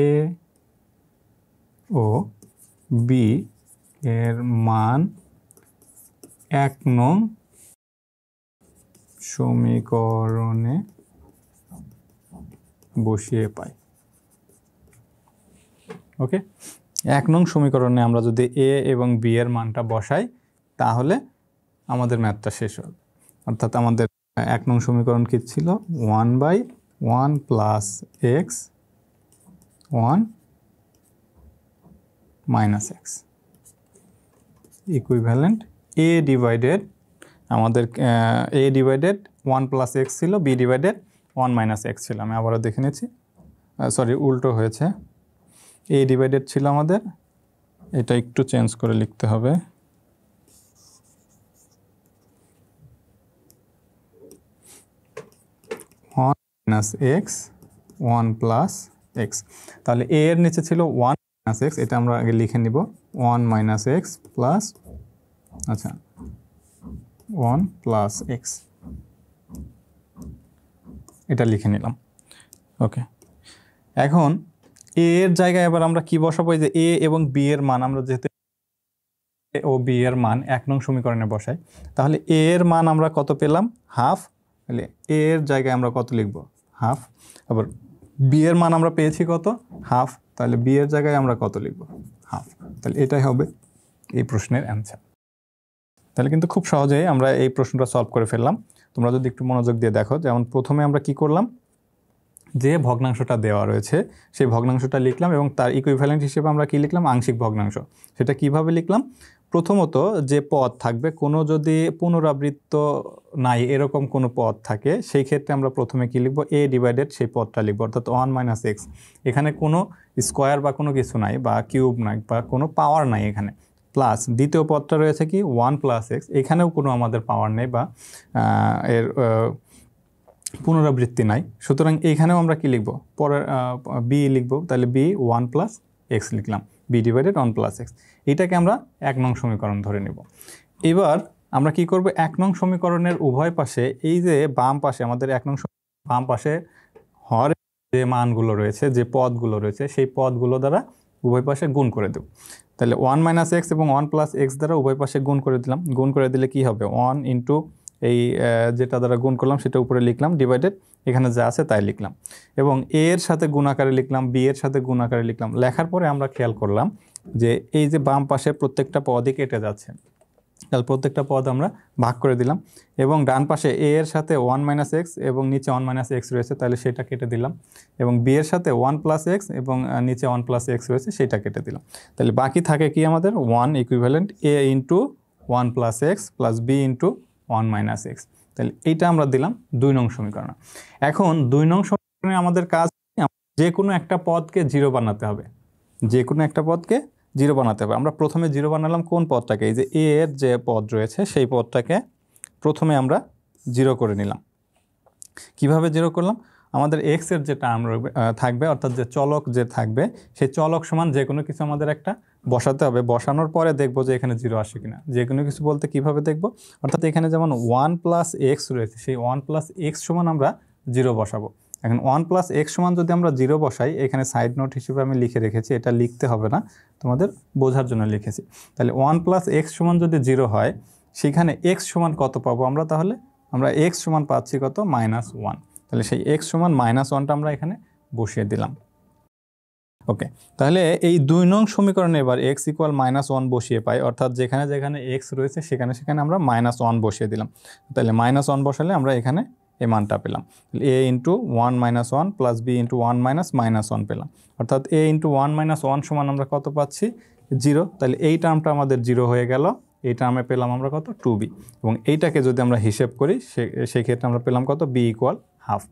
এ ও বি এর মান 1 নং সমীকরণে বসিয়ে পাই। ওকে, 1 নং সমীকরণে আমরা যদি এ এবং বি এর মানটা বসাই, তাহলে আমাদের ম্যাথটা শেষ হবে। অর্থাৎ আমাদের 1 নং সমীকরণ কি ছিল, 1/1 plus x 1 minus x equivalent A divided, আমাদের এ ডিভাইডেড 1 প্লাস এক্স ছিল, বি ডিভাইডেড 1 মাইনাস এক্স ছিল। আমি আবারও দেখে নিচ্ছি, সরি উল্টো হয়েছে। এ ডিভাইডেড ছিল আমাদের, এটা একটু চেঞ্জ করে লিখতে হবে, মাইনাস এক্স 1 প্লাস এক্স। তাহলে এ এর নিচে ছিল 1 মাইনাস এক্স, এটা আমরা আগে লিখে নিব, 1 মাইনাস এক্স প্লাস, আচ্ছা 1 প্লাস এক্স, এটা লিখে নিলাম। ওকে, এখন এ এর জায়গায় এবার আমরা কি বসাবো, যে এ এবং বি এর মান আমরা যেহেতু এ ও বি এর মান 1 নং সমীকরণে বসাই, তাহলে এ এর মান আমরা কত পেলাম, হাফ। তাহলে এ এর জায়গায় আমরা কত লিখব, হাফ। আবার বি এর মান আমরা পেয়েছি কত, হাফ। তাহলে বি এর জায়গায় আমরা কত লিখব, হাফ। তাহলে এটাই হবে এই প্রশ্নের অ্যান্সার। তাহলে কিন্তু খুব সহজেই আমরা এই প্রশ্নটা সলভ করে ফেললাম। তোমরা যদি একটু মনোযোগ দিয়ে দেখো, যেমন প্রথমে আমরা কি করলাম, যে ভগ্নাংশটা দেওয়া রয়েছে সেই ভগ্নাংশটা লিখলাম এবং তার ইকুইভ্যালেন্ট হিসেবে আমরা কি লিখলাম, আংশিক ভগ্নাংশ। সেটা কিভাবে লিখলাম, প্রথমত যে পদ থাকবে, কোনো যদি পুনরাবৃত্ত নাই এরকম কোনো পদ থাকে, সেই ক্ষেত্রে আমরা প্রথমে কি লিখব, এ ডিভাইডেড সেই পদটা লিখব, অর্থাৎ 1 মাইনাস এক্স। এখানে কোনো স্কোয়ার বা কোনো কিছু নাই, বা কিউব নাই, বা কোনো পাওয়ার নাই এখানে। প্লাস দ্বিতীয় পদটা রয়েছে কি 1 প্লাস এক্স, এখানেও কোনো আমাদের পাওয়ার নেই বা এর পুনরাবৃত্তি নাই। সুতরাং এইখানেও আমরা কি লিখব, পরের বি লিখব। তাহলে বি 1 প্লাস এক্স লিখলাম, বি ডিভাইডেড 1 প্লাস এক্স। এটাকে আমরা 1 নং সমীকরণ ধরে নেব। এবার আমরা কি করব, 1 নং সমীকরণের উভয় পাশে, এই যে বাম পাশে আমাদের 1 নং বাম পাশে হর যে মানগুলো রয়েছে, যে পদগুলো রয়েছে, সেই পদগুলো দ্বারা উভয় পাশে গুণ করে দেব। তাহলে 1 মাইনাস এক্স এবং 1 প্লাস এক্স দ্বারা উভয় পাশে গুণ করে দিলাম। গুণ করে দিলে কি হবে, 1 ইন্টু এই যেটা দ্বারা গুণ করলাম সেটা উপরে লিখলাম, ডিভাইডেড এখানে যা আছে তাই লিখলাম, এবং এ এর সাথে গুণ আকারে লিখলাম, বি এর সাথে গুণ আকারে লিখলাম। লেখার পরে আমরা খেয়াল করলাম যে এই যে বাম পাশে প্রত্যেকটা পদই কেটে যাচ্ছে, তাহলে প্রত্যেকটা পদ আমরা ভাগ করে দিলাম, এবং ডান পাশে এ এর সাথে 1 মাইনাস এক্স এবং নিচে 1 মাইনাস এক্স রয়েছে, তাহলে সেটা কেটে দিলাম, এবং বি এর সাথে 1 প্লাস এক্স এবং নিচে 1 প্লাস এক্স রয়েছে, সেটা কেটে দিলাম। তাহলে বাকি থাকে কি আমাদের, 1 equivalent A into 1 plus x plus B into 1 minus x. তাহলে এইটা আমরা দিলাম 2 নং সমীকরণ। এখন 2 নং সমীকরণে আমাদের কাজ, যে কোনো একটা পদকে 0 বানাতে হবে, যে কোনো একটা পদকে 0 বানাতে হবে। আমরা প্রথমে 0 বানালাম কোন পদটাকে, এই যে এ এর যে পদ রয়েছে সেই পদটাকে প্রথমে আমরা 0 করে নিলাম। কিভাবে 0 করলাম, আমাদের এক্স এর যে টার্ম থাকবে, অর্থাৎ যে চলক যে থাকবে, সেই চলক সমান যে কোনো কিছু আমাদের একটা বসাতে হবে। বসানোর পরে দেখবো যে এখানে 0 আসে কিনা। যে কোনো কিছু বলতে কিভাবে দেখবো, অর্থাৎ এখানে যেমন 1 প্লাস এক্স রয়েছে, সেই 1 প্লাস এক্স সমান আমরা 0 বসাবো। এখন 1 প্লাস এক্স সমান যদি আমরা 0 বসাই, এখানে সাইড নোট হিসেবে আমি লিখে রেখেছি, এটা লিখতে হবে না, তোমাদের বোঝার জন্য লিখেছি। তাহলে 1 প্লাস এক্স সমান যদি 0 হয়, সেখানে এক্স সমান কত পাবো আমরা, তাহলে আমরা এক্স সমান পাচ্ছি কত -1, তাহলে সেই এক্স সমান -1টা আমরা এখানে বসিয়ে দিলাম। ওকে, তাহলে এই 2 নং সমীকরণে এবার x = -1 বসিয়ে পাই, অর্থাৎ যেখানে যেখানে x রয়েছে সেখানে সেখানে আমরা -1 বসিয়ে দিলাম। তাহলে -1 বসালে আমরা এখানে এই মানটা পেলাম, a × 1 - 1 + b × 1 - -1 পেলাম, অর্থাৎ a × 1 - 1 সমান আমরা কত পাচ্ছি 0। তাহলে এই টার্মটা আমাদের 0 হয়ে গেল, এই টার্মে পেলাম আমরা কত 2b, এবং এইটাকে যদি আমরা হিসেব করি সেই ক্ষেত্রে আমরা পেলাম কত b = ½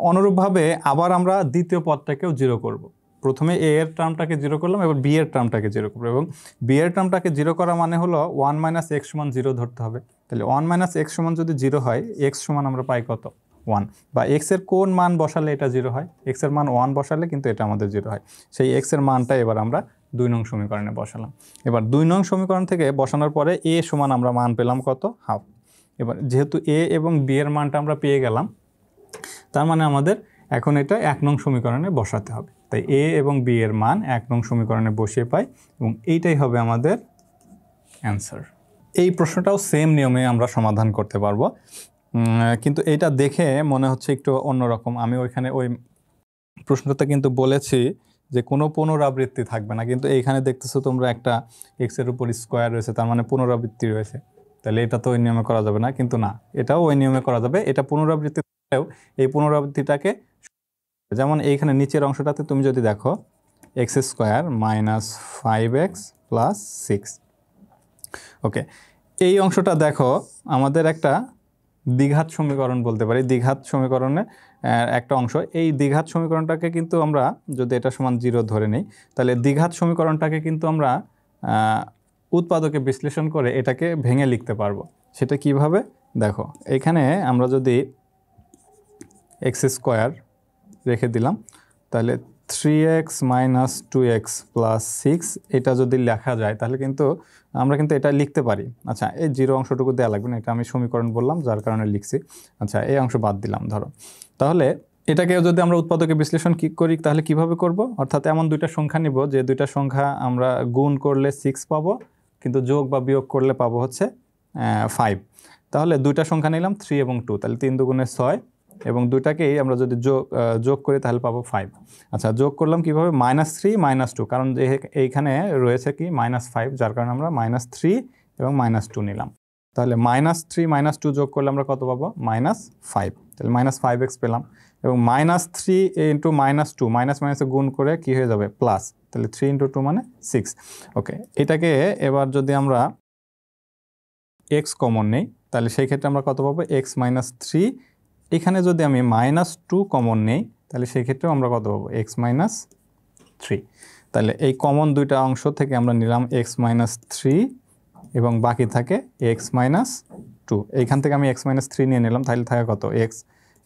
অনুরূপভাবে আবার আমরা দ্বিতীয় পদটাকেও 0 করব। প্রথমে a এর টার্মটাকে 0 করলাম, এবার b এর টার্মটাকে 0 করব, এবং b এর টার্মটাকে 0 করা মানে হলো 1 - x = 0 ধরতে হবে। তাহলে 1 - x = যদি 0 হয়, x সমান আমরা পাই কত 1, বা x এর কোন মান বসালে এটা 0 হয়, x এর মান 1 বসালে কিন্তু এটা আমাদের 0 হয়। সেই x এর মানটা এবার আমরা 2 নং সমীকরণে বসালাম। এবার 2 নং সমীকরণ থেকে বসানোর পরে a সমান আমরা মান পেলাম কত ½। এবার যেহেতু a এবং b এর মানটা আমরা পেয়ে গেলাম, তার মানে আমাদের এখন এটা 1 নং সমীকরণে বসাতে হবে। তাই a এবং b এর মান 1 নং সমীকরণে বসিয়ে পাই, এবং এইটাই হবে আমাদের অ্যান্সার। এই প্রশ্নটাও সেম নিয়মে আমরা সমাধান করতে পারবো, কিন্তু এটা দেখে মনে হচ্ছে একটু অন্যরকম। আমি ওইখানে ওই প্রশ্নটা কিন্তু বলেছি যে কোনো পুনরাবৃত্তি থাকবে না, কিন্তু এইখানে দেখতেছো তোমরা একটা x এর উপর স্কোয়ার রয়েছে, তার মানে পুনরাবৃত্তি রয়েছে। তাহলে এটা তো ওই নিয়মে করা যাবে না, কিন্তু না, এটাও ওই নিয়মে করা যাবে। এটা পুনরাবৃত্তি থাকলেও এই পুনরাবৃত্তিটাকে, যেমন এইখানে নিচের অংশটাতে তুমি যদি দেখো x² - 5x + 6, ওকে, এই অংশটা দেখো আমাদের একটা দ্বিঘাত সমীকরণ বলতে পারি, দ্বিঘাত সমীকরণের একটা অংশ। এই দ্বিঘাত সমীকরণটাকে কিন্তু আমরা যদি এটা সমান 0 ধরে নিই, তাহলে দ্বিঘাত সমীকরণটাকে কিন্তু আমরা উৎপাদকে বিশ্লেষণ করে এটাকে ভেঙে লিখতে পারবো। সেটা কিভাবে দেখো, এখানে আমরা যদি x² রেখে দিলাম, তাহলে 3x - 2x + 6 এটা যদি লেখা যায় তাহলে কিন্তু আমরা কিন্তু এটা লিখতে পারি। আচ্ছা, এই 0 অংশটুকু দেওয়া লাগবে না, এটা আমি সমীকরণ বললাম যার কারণে লিখছি। আচ্ছা, এই অংশ বাদ দিলাম ধরো। তাহলে এটাকে যদি আমরা উৎপাদকে বিশ্লেষণ করি তাহলে কিভাবে করব, অর্থাৎ এমন দুইটা সংখ্যা নিব যে দুইটা সংখ্যা আমরা গুণ করলে 6 পাবো, কিন্তু যোগ বা বিয়োগ করলে পাবো হচ্ছে 5। তাহলে দুইটা সংখ্যা নিলাম 3 এবং 2, তাহলে 3 × 2 = 6, এবং দুইটাকেই আমরা যদি যোগ করি তাহলে পাবো 5। আচ্ছা, যোগ করলাম কিভাবে, -3 - 2, কারণ এইখানে রয়েছে কি -5, যার কারণে আমরা -3 এবং -2 নিলাম। তাহলে -3 - 2 যোগ করলে আমরা কত পাবো -5, তাহলে -5x পেলাম, এবং -3 × -2 মাইনাসে গুণ করে কি হয়ে যাবে প্লাস, তাহলে 3 × 2 মানে 6। ওকে, এটাকে এবার যদি আমরা x কমন নেই তাহলে সেই ক্ষেত্রে আমরা কত পাবো x - 3। এখানে যদি আমি -2 কমন নেই তাহলে সেই ক্ষেত্রেও আমরা কত পাবো x - 3। তাহলে এই কমন দুইটা অংশ থেকে আমরা নিলাম x - 3, এবং বাকি থাকে x - 2। এইখান থেকে আমি x - 3 নিয়ে নিলাম, তাহলে থাকে কত x,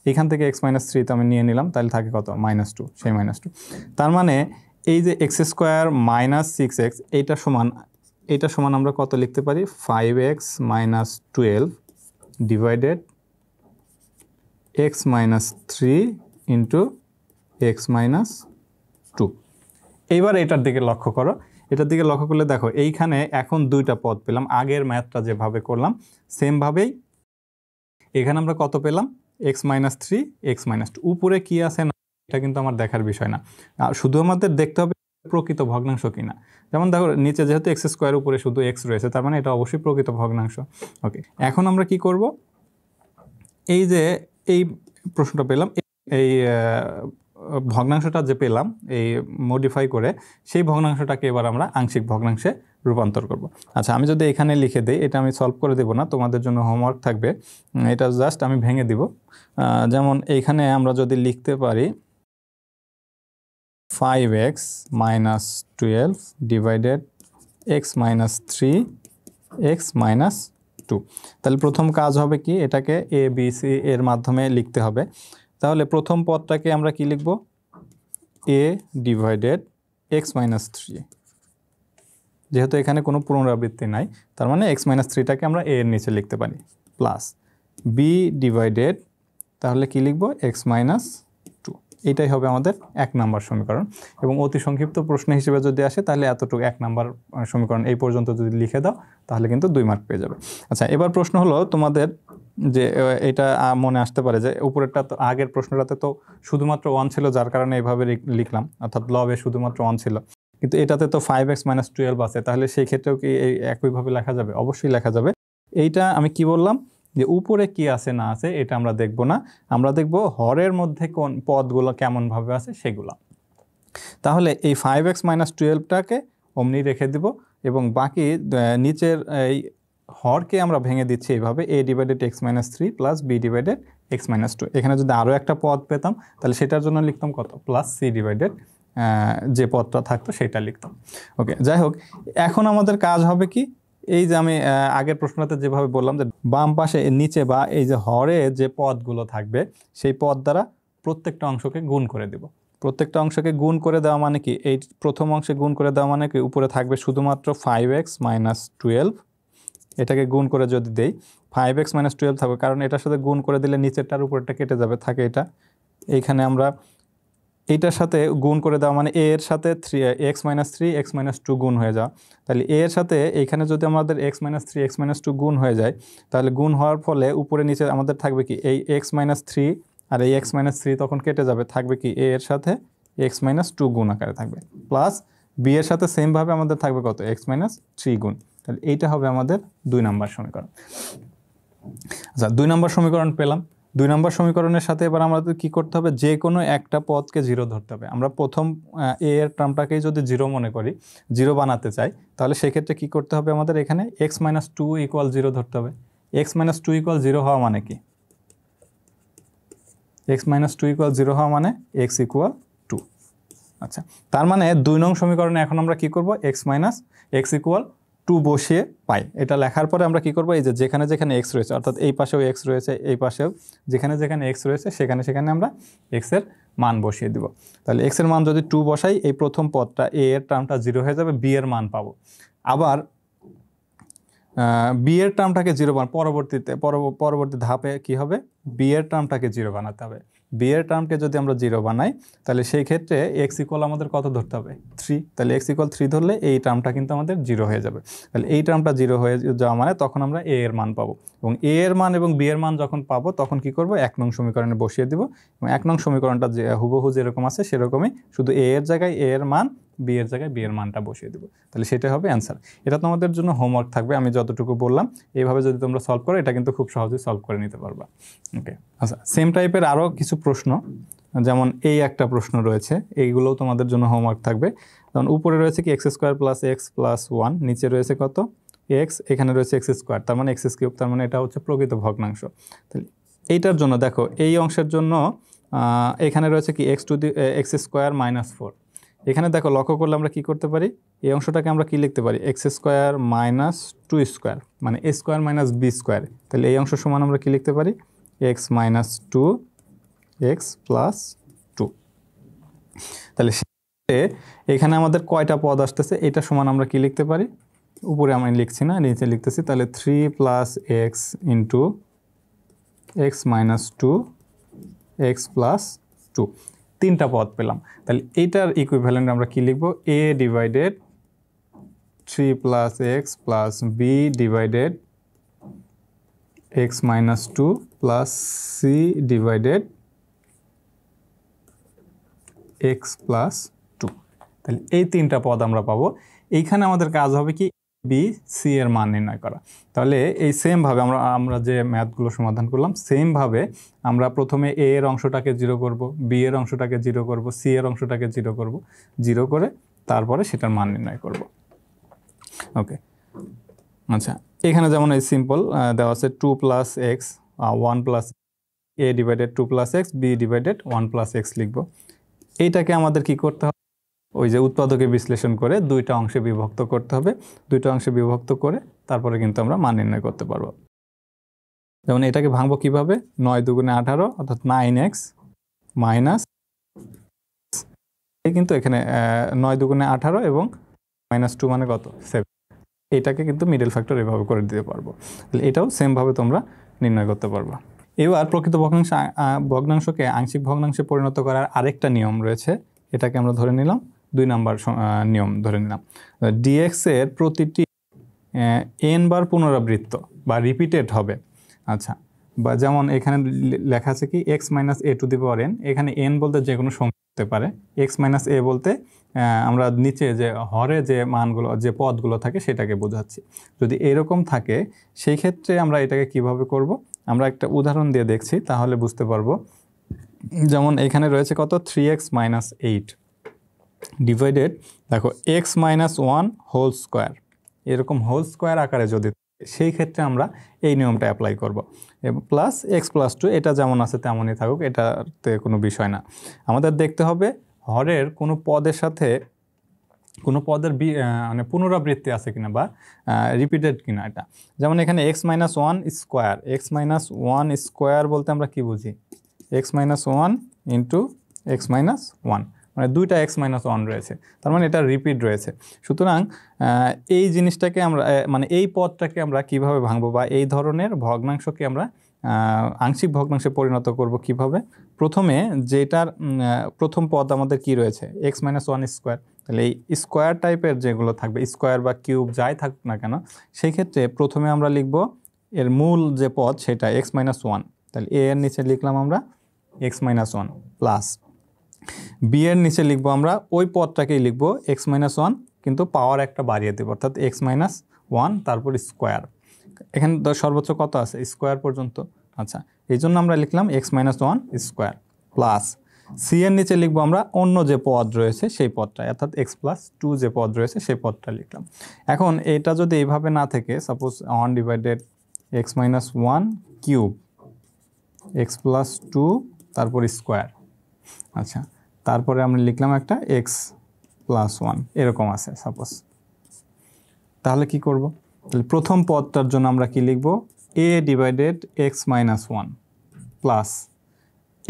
এখান থেকে x - 3 তো আমি নিয়ে নিলাম, তাহলে থাকে কত -2, সেই -2। তার মানে এই যে x² - 6x এইটা সমান আমরা কত লিখতে পারি, 5x - 12 ডিভাইডেড x - 3 × x - 2। এইবার এটার দিকে লক্ষ্য করো, এটার দিকে লক্ষ্য করলে দেখো এইখানে এখন দুইটা পদ পেলাম। আগের ম্যাথটা যেভাবে করলাম সেমভাবেই এখানে আমরা কত পেলাম, x - 3 x - 2। উপরে কি আছে না এটা কিন্তু আমার দেখার বিষয় না, শুধু আমাদের দেখতে হবে প্রকৃত ভগ্নাংশ কিনা। যেমন দেখো নিচে যেহেতু x², উপরে শুধু x রয়েছে, তার মানে এটা অবশ্যই প্রকৃত ভগ্নাংশ। ওকে, এখন আমরা কি করব, এই যে এই প্রশ্নটা পেলাম, এই ভগ্নাংশটা যে পেলাম এই মডিফাই করে, সেই ভগ্নাংশটাকে এবার আমরা আংশিক ভগ্নাংশে রূপান্তর করব। আচ্ছা, আমি যদি এখানে লিখে দিই, এটা আমি সলভ করে দেব না, তোমাদের জন্য হোমওয়ার্ক থাকবে, এটা জাস্ট আমি ভেঙে দিব। যেমন এইখানে আমরা যদি লিখতে পারি 5x - 12 ডিভাইডেড x - 3 x - 2। তাহলে প্রথম কাজ হবে কি, এটাকে a b c এর মাধ্যমে লিখতে হবে। তাহলে প্রথম পদটাকে আমরা কি লিখব, a ডিভাইডেড x - 3, যেহেতু এখানে কোনো পুনরাবৃত্তি নাই তার মানে x - 3টাকে আমরা a এর নিচে লিখতে পারি, প্লাস b ডিভাইডেড, তাহলে কি লিখব x - 2। এটাই হবে আমাদের 1 নম্বর সমীকরণ। এবং অতি সংক্ষিপ্ত প্রশ্ন হিসেবে যদি আসে তাহলে এতটুকু 1 নম্বর সমীকরণ এই পর্যন্ত যদি লিখে দাও তাহলে কিন্তু 2 মার্ক পেয়ে যাবে। আচ্ছা, এবার প্রশ্ন হলো তোমাদের যে এটা মনে আসতে পারে যে উপরেরটা তো আগের প্রশ্নটাতে তো শুধুমাত্র 1 ছিল, যার কারণে এইভাবে লিখলাম, অর্থাৎ লবে শুধুমাত্র 1 ছিল, কিন্তু এটাতে তো 5x - 12 আছে, তাহলে সেই ক্ষেত্রেও কি এই একইভাবে লেখা যাবে? অবশ্যই লেখা যাবে। এইটা আমি কি বললাম যে উপরে কি আছে না আছে এটা আমরা দেখব না, আমরা দেখব হরের মধ্যে কোন পদগুলো কেমনভাবে আছে সেগুলো। তাহলে এই 5x - 12টাকে অমনি রেখে দিব এবং বাকি নিচের এই হরকে আমরা ভেঙে দিচ্ছি এইভাবে a/x - 3 প্লাস b/x - 2। এখানে যদি আরও একটা পদ পেতাম তাহলে সেটার জন্য লিখতাম কত? প্লাস c ডিভাইডেড যে পদটা থাকতো সেটা লিখতাম। ওকে, যাই হোক, এখন আমাদের কাজ হবে কি, এই যে আমি আগের প্রশ্নটাতে যেভাবে বললাম যে বাম পাশে নিচে বা এই যে হরে যে পদগুলো থাকবে সেই পদ দ্বারা প্রত্যেকটা অংশকে গুণ করে দেব। প্রত্যেকটা অংশকে গুণ করে দেওয়া মানে কি, এই প্রথম অংশে গুণ করে দেওয়া মানে কি, উপরে থাকবে শুধুমাত্র 5x - 12, এটাকে গুণ করে যদি দেই 5x - 12 থাকবে, কারণ এটার সাথে গুণ করে দিলে নিচেরটার উপরটা কেটে যাবে, থাকে এটা। এইখানে আমরা এইটার সাথে গুণ করে দেওয়া মানে a এর সাথে 3x - 3 x - 2 গুণ হয়ে যাওয়া, তাহলে a এর সাথে এইখানে যদি আমাদের x - 3 x - 2 গুণ হয়ে যায়, তাহলে গুণ হওয়ার ফলে উপরে নিচে আমাদের থাকবে কি, এই x - 3 আর এই x - 3 তখন কেটে যাবে, থাকবে কি a এর সাথে x - 2 গুণ আকারে থাকবে, প্লাস b এর সাথে সেমভাবে আমাদের থাকবে কত, x - 3 গুণ। তাহলে এইটা হবে আমাদের 2 নম্বর সমীকরণ। আচ্ছা, 2 নম্বর সমীকরণ পেলাম। 2 নম্বর সমীকরণের সাথে এবার আমাদের কি করতে হবে, যে কোনো একটা পদকে 0 ধরতে হবে। আমরা প্রথম a এর টার্মটাকেই যদি 0 মনে করি, 0 বানাতে চাই, তাহলে সেক্ষেত্রে কি করতে হবে, আমাদের এখানে x - 2 = 0 ধরতে হবে। x - 2 = 0 হওয়া মানে কি, x - 2 = 0 হওয়া মানে x = 2। আচ্ছা, তার মানে 2 নং সমীকরণে এখন আমরা কি করব, x = 2 বসিয়ে পাই। এটা লেখার পরে আমরা কি করব, এই যে যেখানে যেখানে x রয়েছে, অর্থাৎ এই পাশেও x রয়েছে, এই পাশেও যেখানে যেখানে x রয়েছে সেখানে সেখানে আমরা x এর মান বসিয়ে দিব। তাহলে x এর মান যদি 2 বসাই, এই প্রথম পদটা a এর টার্মটা 0 হয়ে যাবে, b এর মান পাবো। আবার b এর টার্মটাকে 0 পরবর্তী ধাপে কি হবে, b এর টার্মটাকে 0 বানাতে হবে। b এর টার্মকে যদি আমরা 0 বানাই, তাহলে সেই ক্ষেত্রে x = আমাদের কত ধরতে হবে, 3। তাহলে x = 3 ধরলে এই টার্মটা কিন্তু আমাদের 0 হয়ে যাবে। তাহলে এই টার্মটা 0 হয়ে যাওয়া মানে তখন আমরা a এর মান পাবো, এবং a এর মান এবং b এর মান যখন পাবো তখন কি করব, 1 নং সমীকরণে বসিয়ে দিব, এবং 1 নং সমীকরণটা যে হুবহু যেরকম আছে সেরকমই, শুধু a এর জায়গায় a এর মান, b এর জায়গায় b এর মানটা বসিয়ে দেব। তাহলে সেটা হবে অ্যান্সার। এটা তোমাদের জন্য হোমওয়ার্ক থাকবে, আমি যতটুকু বললাম এইভাবে যদি তোমরা সলভ করো, এটা কিন্তু খুব সহজেই সলভ করে নিতে পারবা। ওকে, আচ্ছা, সেম টাইপের আরও কিছু প্রশ্ন, যেমন এই একটা প্রশ্ন রয়েছে, এইগুলোও তোমাদের জন্য হোমওয়ার্ক থাকবে। যেমন উপরে রয়েছে কি x² + x + 1, নিচে রয়েছে কত, x, এখানে রয়েছে x², তার মানে x³, তার মানে এটা হচ্ছে প্রকৃত ভগ্নাংশ। তাহলে এইটার জন্য দেখো, এই অংশের জন্য এখানে রয়েছে কি x² - 4। এখানে দেখো, লক্ষ্য করলে আমরা কি করতে পারি, এই অংশটাকে আমরা কি লিখতে পারি, x² - 2² মানে a² - b²। তাহলে এই অংশ সমান আমরা কি লিখতে পারি, x - 2 x + 2। তাহলে এখানে আমাদের কয়টা পদ আসতেছে, এটা সমান আমরা কি লিখতে পারি, উপরে আমি লিখছি না, নিচে লিখতেছি, তাহলে 3 + x * x - 2 x + 2, 3টা পদ পেলাম। তাহলে এইটার ইকুইভ্যালেন্ট আমরা কি লিখব, a/3 + x + b/x - 2 + c/x + 2। তাহলে এই 3টা পদ আমরা পাবো। এইখানে আমাদের কাজ হবে কি, b c এর মান নির্ণয় করা। তাহলে এই সেমভাবে আমরা যে ম্যাথগুলো সমাধান করলাম, সেমভাবে আমরা প্রথমে a এর অংশটাকে 0 করব, b এর অংশটাকে 0 করব, c এর অংশটাকে 0 করব, 0 করে তারপরে সেটার মান নির্ণয় করব। ওকে, আচ্ছা, এখানে যেমন এই সিম্পল দেওয়া আছে 2 + x 1 + a/2 + x b/1 + x লিখব। এইটাকে আমাদের কি করতে হবে, ওই যে উৎপাদকে বিশ্লেষণ করে 2টা অংশে বিভক্ত করতে হবে। 2টা অংশে বিভক্ত করে তারপরে কিন্তু আমরা মান নির্ণয় করতে পারবো। যেমন এটাকে ভাঙবো কিভাবে, 9 × 2 = 18, অর্থাৎ 9x - কিন্তু এখানে 9 × 2 = 18 এবং -2 মানে কত, 7। এটাকে কিন্তু মিডল ফ্যাক্টর এভাবে করে দিতে পারবো। তাহলে এটাও সেমভাবে তোমরা নির্ণয় করতে পারবা। এবার প্রকৃত ভগ্নাংশকে আংশিক ভগ্নাংশে পরিণত করার আরেকটা নিয়ম রয়েছে, এটাকে আমরা ধরে নিলাম 2 নম্বর নিয়ম ধরে নিলাম। dx এর প্রতিটি n বার পুনরাবৃত্ত বা রিপিটেড হবে। আচ্ছা, বা যেমন এখানে লেখা আছে কি x minus A to the power n, এখানে n বলতে যে কোনো সংখ্যা হতে পারে, x মাইনাস এ বলতে আমরা নিচে যে হরে যে মানগুলো যে পদগুলো থাকে সেটাকে বোঝাচ্ছি। যদি এরকম থাকে সেই ক্ষেত্রে আমরা এটাকে কিভাবে করব, আমরা একটা উদাহরণ দিয়ে দেখছি তাহলে বুঝতে পারবো। যেমন এখানে রয়েছে কত 3x মাইনাস 8 ডিভাইডেড, দেখো x মাইনাস 1 হোল স্কোয়ার, এরকম হোল স্কোয়ার আকারে যদি, সেই ক্ষেত্রে আমরা এই নিয়মটা অ্যাপ্লাই করব। এবং প্লাস এক্স প্লাস টু, এটা যেমন আছে তেমনই থাকুক, এটাতে কোনো বিষয় না। আমাদের দেখতে হবে হরের কোনো পদের সাথে কোনো পদের মানে পুনরাবৃত্তি আছে কিনা বা রিপিটেড কিনা এটা। যেমন এখানে x minus one square, x minus one square বলতে আমরা কি বুঝি, x minus one into x minus one, মানে দুইটা এক্স মাইনাস ওয়ান রয়েছে, তার মানে এটা রিপিট রয়েছে। সুতরাং এই জিনিসটাকে আমরা মানে এই পদটাকে আমরা কিভাবে ভাঙবো বা এই ধরনের ভগ্নাংশকে আমরা আংশিক ভগ্নাংশে পরিণত করব কিভাবে। প্রথমে যেটার প্রথম পদ আমাদের কি রয়েছে এক্স মাইনাস ওয়ান স্কোয়ার, তাহলে এই স্কোয়ার টাইপের যেগুলো থাকবে স্কোয়ার বা কিউব যাই থাকুক না কেন, সেই ক্ষেত্রে প্রথমে আমরা লিখব এর মূল যে পদ সেটা এক্স মাইনাস ওয়ান, তাহলে এ এর নিচে লিখলাম আমরা x minus one plus b এর নিচে লিখবো আমরা ওই পদটাকেই লিখবো এক্স মাইনাস ওয়ান, কিন্তু পাওয়ার একটা বাড়িয়ে দেবো, অর্থাৎ এক্স মাইনাস ওয়ান তারপর স্কোয়ার। এখানে সর্বোচ্চ কত আছে স্কোয়ার পর্যন্ত, আচ্ছা এই জন্য আমরা লিখলাম x minus one square plus c এর নিচে লিখবো আমরা অন্য যে পদ রয়েছে সেই পদটা, অর্থাৎ এক্স প্লাস টু যে পদ রয়েছে সেই পদটা লিখলাম। এখন এটা যদি এইভাবে না থেকে suppose one divided x minus one cube x plus two তারপর স্কোয়ার, আচ্ছা তারপরে আমরা লিখলাম একটা এক্স প্লাস ওয়ান এরকম আছে সাপোজ, তাহলে কি করব, তাহলে প্রথম পদটার জন্য আমরা কি লিখব A divided x minus one plus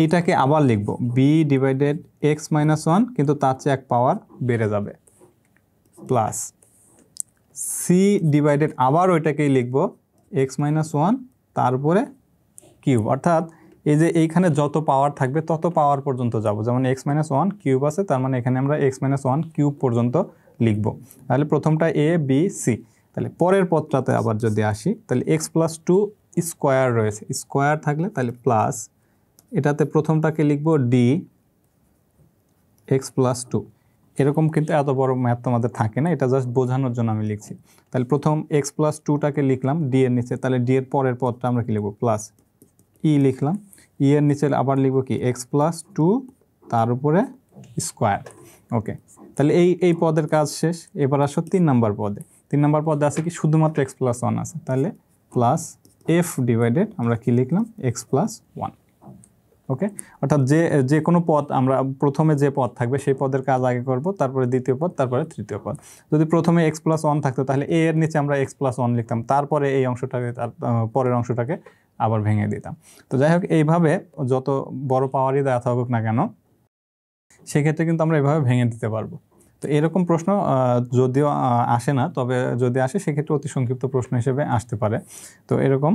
এটাকে আবার লিখব B divided x minus one, কিন্তু তার চেয়ে এক পাওয়ার বেড়ে যাবে, প্লাস সি ডিভাইডেড আবার ওইটাকেই লিখব এক্স মাইনাস ওয়ান তারপরে কিউব, অর্থাৎ এই যে এইখানে যত পাওয়ার থাকবে তত পাওয়ার পর্যন্ত যাব, যেমন এক্স মাইনাস ওয়ান কিউব আছে তার মানে এখানে আমরা এক্স মাইনাস ওয়ান কিউব পর্যন্ত লিখব। তাহলে প্রথমটা এ বি সি, তাহলে পরের পদটাতে আবার যদি আসি তাহলে এক্স প্লাস টু স্কোয়ার রয়েছে, স্কোয়ার থাকলে তাহলে প্লাস এটাতে প্রথমটাকে লিখব ডি এক্স প্লাস টু, এরকম কিন্তু এত বড় ম্যাথ তোমাদের থাকে না, এটা জাস্ট বোঝানোর জন্য আমি লিখছি। তাহলে প্রথম এক্স প্লাস টুটাকে লিখলাম ডি এর নিচে, তাহলে ডি এর পরের পদটা আমরা কি লিখব প্লাস ই লিখলাম, ই এর নিচে আবার লিখব কি এক্স প্লাস টু তার উপরে স্কোয়ার। ওকে, তাহলে এই পদের কাজ শেষ। এবার আসো 3 নম্বর পদে, 3 নম্বর পদে আছে কি শুধুমাত্র এক্স প্লাস ওয়ান আছে, তাহলে প্লাস এফ ডিভাইডেড আমরা কি লিখলাম এক্স প্লাস ওয়ান। ওকে, অর্থাৎ যে কোনো পদ আমরা প্রথমে যে পদ থাকবে সেই পদের কাজ আগে করব, তারপরে দ্বিতীয় পদ, তারপরে তৃতীয় পদ। যদি প্রথমে এক্স প্লাস ওয়ান থাকতো তাহলে এ এর নিচে আমরা এক্স প্লাস ওয়ান লিখতাম, তারপরে এই অংশটাকে তার পরের অংশটাকে আবার ভেঙে দিতাম। তো যাই হোক, এইভাবে যত বড় পাওয়ারই দেওয়া থাকুক না কেন সেক্ষেত্রে কিন্তু আমরা এভাবে ভেঙে দিতে পারবো। তো এরকম প্রশ্ন যদিও আসে না, তবে যদি আসে সেক্ষেত্রে অতি সংক্ষিপ্ত প্রশ্ন হিসেবে আসতে পারে। তো এরকম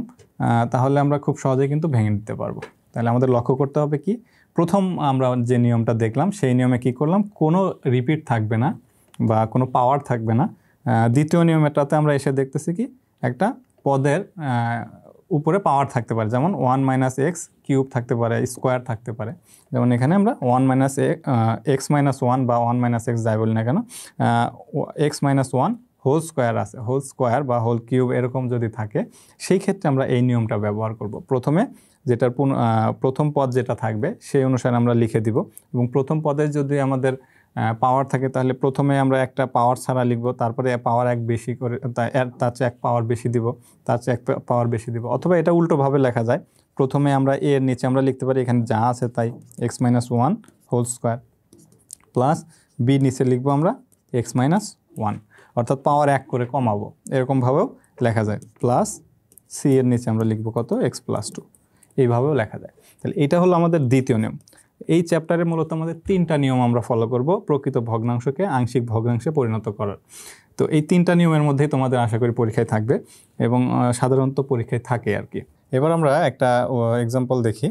তাহলে আমরা খুব সহজেই কিন্তু ভেঙে দিতে পারবো। তাহলে আমাদের লক্ষ্য করতে হবে কি, প্রথম আমরা যে নিয়মটা দেখলাম সেই নিয়মে কি করলাম, কোনো রিপিট থাকবে না বা কোনো পাওয়ার থাকবে না। দ্বিতীয় নিয়মটাতে আমরা এসে দেখতেছি কি একটা পদের উপরে পাওয়ার থাকতে পারে, যেমন ওয়ান মাইনাস এক্স কিউব থাকতে পারে, স্কোয়ার থাকতে পারে। যেমন এখানে আমরা one minus x minus one বা ওয়ান মাইনাস এক্স যাই বলি না কেন, x minus one whole square আছে, হোল স্কোয়ার বা হোল কিউব এরকম যদি থাকে সেই ক্ষেত্রে আমরা এই নিয়মটা ব্যবহার করব। প্রথমে যেটার প্রথম পদ যেটা থাকবে সেই অনুসারে আমরা লিখে দিব, এবং প্রথম পদে যদি আমাদের পাওয়ার থাকে তাহলে প্রথমে আমরা একটা পাওয়ার ছাড়া লিখব, তারপরে পাওয়ার এক বেশি করে তার চেয়ে এক পাওয়ার বেশি দিব, তার চেয়ে এক পাওয়ার বেশি দিব, অথবা এটা উল্টোভাবে লেখা যায়। প্রথমে আমরা এ এর নিচে আমরা লিখতে পারি এখানে যা আছে তাই x minus one whole square plus b নিচে লিখবো আমরা এক্স মাইনাস ওয়ান, অর্থাৎ পাওয়ার এক করে কমাবো, এরকমভাবেও লেখা যায়। প্লাস সি এর নিচে আমরা লিখবো কত এক্স প্লাস টু, এইভাবেও লেখা যায়। তাহলে এটা হলো আমাদের দ্বিতীয় নিয়ম। এই চ্যাপ্টারে মূলত আমাদের 3টা নিয়ম আমরা ফলো করব প্রকৃত ভগ্নাংশকে আংশিক ভগ্নাংশে পরিণত করার। তো এই 3টা নিয়মের মধ্যেই তোমাদের আশা করি পরীক্ষায় থাকবে এবং সাধারণত পরীক্ষায় থাকে আর কি। এবার আমরা একটা এক্সাম্পল দেখি।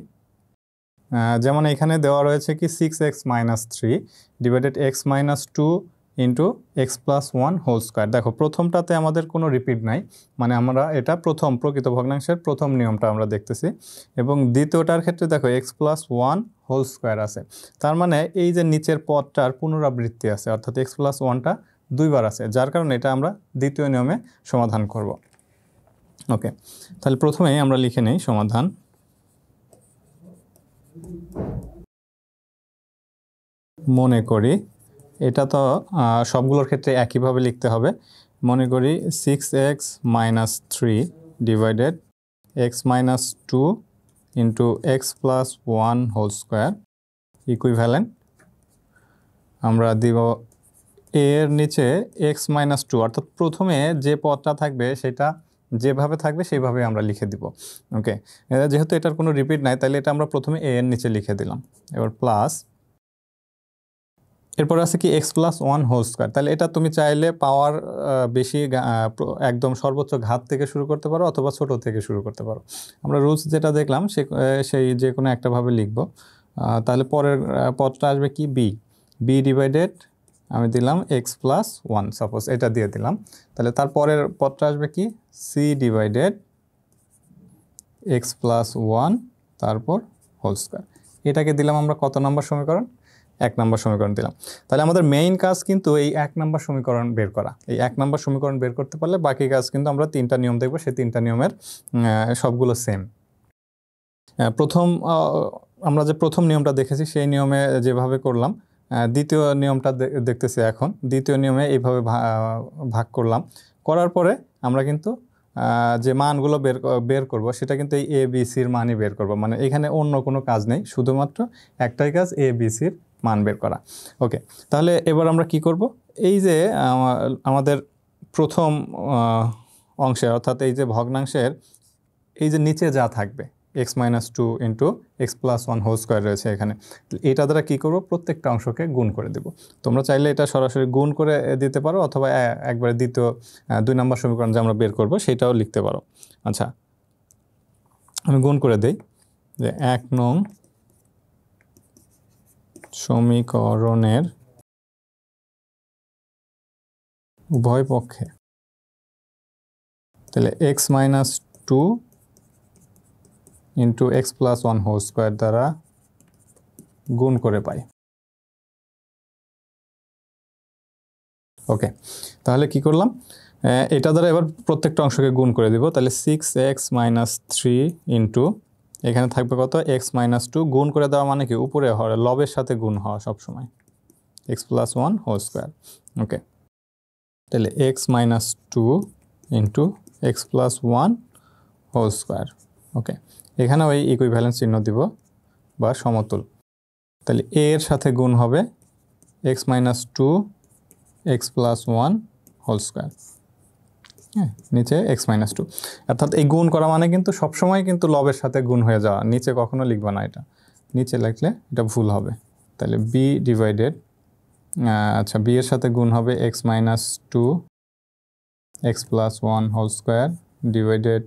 যেমন এখানে দেওয়া রয়েছে কি 6x minus 3 divided x minus 2 into x plus one whole square. দেখো প্রথমটাতে আমাদের কোনো রিপিট নাই, মানে আমরা এটা প্রথম প্রকৃত ভগ্নাংশের প্রথম নিয়মটা আমরা দেখতেছি, এবং দ্বিতীয়টার ক্ষেত্রে দেখো x plus one whole square আছে, তার মানে এই যে নিচের পদটার পুনরাবৃত্তি আছে, অর্থাৎ এক্স প্লাস ওয়ানটা দুইবার আছে, যার কারণে এটা আমরা দ্বিতীয় নিয়মে সমাধান করব। ওকে, তাহলে প্রথমেই আমরা লিখে নেই সমাধান। মনে করি এটা তো সবগুলোর ক্ষেত্রে একইভাবে লিখতে হবে। মনে করি 6x - 3 divided x - 2 into x plus one whole square equivalent আমরা দিব এর নিচে x - 2, অর্থাৎ প্রথমে যে পদটা থাকবে সেটা যেভাবে থাকবে সেইভাবে আমরা লিখে দিব। ওকে, যেহেতু এটার কোনো রিপিট নাই তাহলে এটা আমরা প্রথমে a এর নিচে লিখে দিলাম। এবার প্লাস এরপর আছে কি x plus one whole square. তাহলে এটা তুমি চাইলে পাওয়ার বেশি একদম সর্বোচ্চ ঘাত থেকে শুরু করতে পারো অথবা ছোট থেকে শুরু করতে পারো। আমরা রুলস যেটা দেখলাম সেই যে কোনো একটাভাবে লিখব। তাহলে পরের পদটা আসবে কি বি ডিভাইডেড আমি দিলাম এক্স প্লাস ওয়ান, সাপোজ এটা দিয়ে দিলাম। তাহলে তারপরের পদটা আসবে কি c divided x plus one তারপর হোল স্কোয়ার। এটাকে দিলাম আমরা কত নম্বর সমীকরণ? 1 নম্বর সমীকরণ দিলাম। তাহলে আমাদের মেইন কাজ কিন্তু এই 1 নম্বর সমীকরণ বের করা। এই 1 নম্বর সমীকরণ বের করতে পারলে বাকি কাজ কিন্তু আমরা 3টা নিয়ম দেখব, সেই 3টা নিয়মের সবগুলো সেম। প্রথম আমরা যে প্রথম নিয়মটা দেখেছি সেই নিয়মে যেভাবে করলাম, দ্বিতীয় নিয়মটা দেখতেছি এখন। দ্বিতীয় নিয়মে এইভাবে ভাগ করলাম, করার পরে আমরা কিন্তু যে মানগুলো বের করব সেটা কিন্তু এই এ বি সির মানই বের করব, মানে এখানে অন্য কোনো কাজ নেই, শুধুমাত্র একটাই কাজ এ বি সির মান বের করা। ওকে, তাহলে এবার আমরা কি করব? এই যে আমাদের প্রথম অংশে, অর্থাৎ এই যে ভগ্নাংশের এই যে নিচে যা থাকবে x minus two into x plus one whole square রয়েছে এখানে, এটা দ্বারা কী করবো? প্রত্যেকটা অংশকে গুণ করে দেব। তোমরা চাইলে এটা সরাসরি গুণ করে দিতে পারো, অথবা একবারে দ্বিতীয় 2 নম্বর সমীকরণ যে আমরা বের করব সেটাও লিখতে পারো। আচ্ছা, আমি গুণ করে দেই যে 1 নং সমীকরণের উভয় পক্ষে, তাহলে x minus two into x plus one whole square দ্বারা গুণ করে পাই। ওকে, তাহলে কি করলাম? এটা দ্বারা এবার প্রত্যেকটা অংশকে গুণ করে দিব। তাহলে 6x - 3 ইন্টু এখানে থাকবে কত? x - 2 গুণ করে দেওয়া মানে কি উপরে হওয়া, লবের সাথে গুণ হওয়া সবসময়, x plus one whole square. Okay, তাহলে x - 2 into x plus one whole square. Okay, এখানে ওই ইকুইভ্যালেন্স চিহ্ন দিব বা সমতুল। তাহলে a এর সাথে গুণ হবে x - 2 x plus one whole square, হ্যাঁ, নিচে এক্স মাইনাস টু। অর্থাৎ এই গুণ করা মানে কিন্তু সবসময় কিন্তু লবের সাথে গুণ হয়ে যাওয়া, নিচে কখনো লিখবা না, এটা নিচে লিখলে এটা ভুল হবে। তাহলে বি ডিভাইডেড, আচ্ছা, বি এর সাথে গুণ হবে x minus two x plus one whole square divided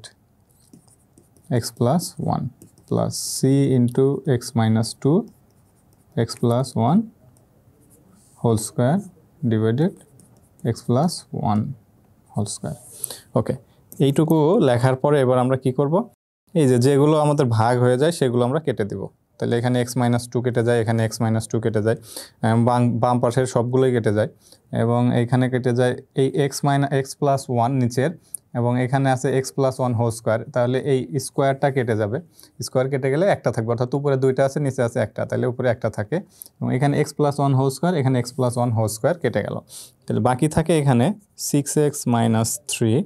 x plus one plus C into x minus two x plus one whole square divided x plus one whole square. Okay, এইটুকু লেখার পরে এবার আমরা কি করব? এই যেগুলো আমাদের ভাগ হয়ে যায় সেগুলো আমরা কেটে দিব। তাহলে এখানে এক্স মাইনাস টু কেটে যায়, এখানে এক্স মাইনাস টু কেটে যায়, বাম পাশের সবগুলোই কেটে যায়, এবং এইখানে কেটে যায় এই এক্স প্লাস ওয়ান নিচের, এবং এখানে আছে x plus one whole square. তাহলে এই স্কোয়ারটা কেটে যাবে, স্কোয়ার কেটে গেলে একটা থাকবে, অর্থাৎ উপরে দুইটা আছে নিচে আছে একটা, তাহলে উপরে একটা থাকে, এবং এখানে x plus one whole square, এখানে x plus one whole square কেটে গেল। তাহলে বাকি থাকে এখানে 6x - 3,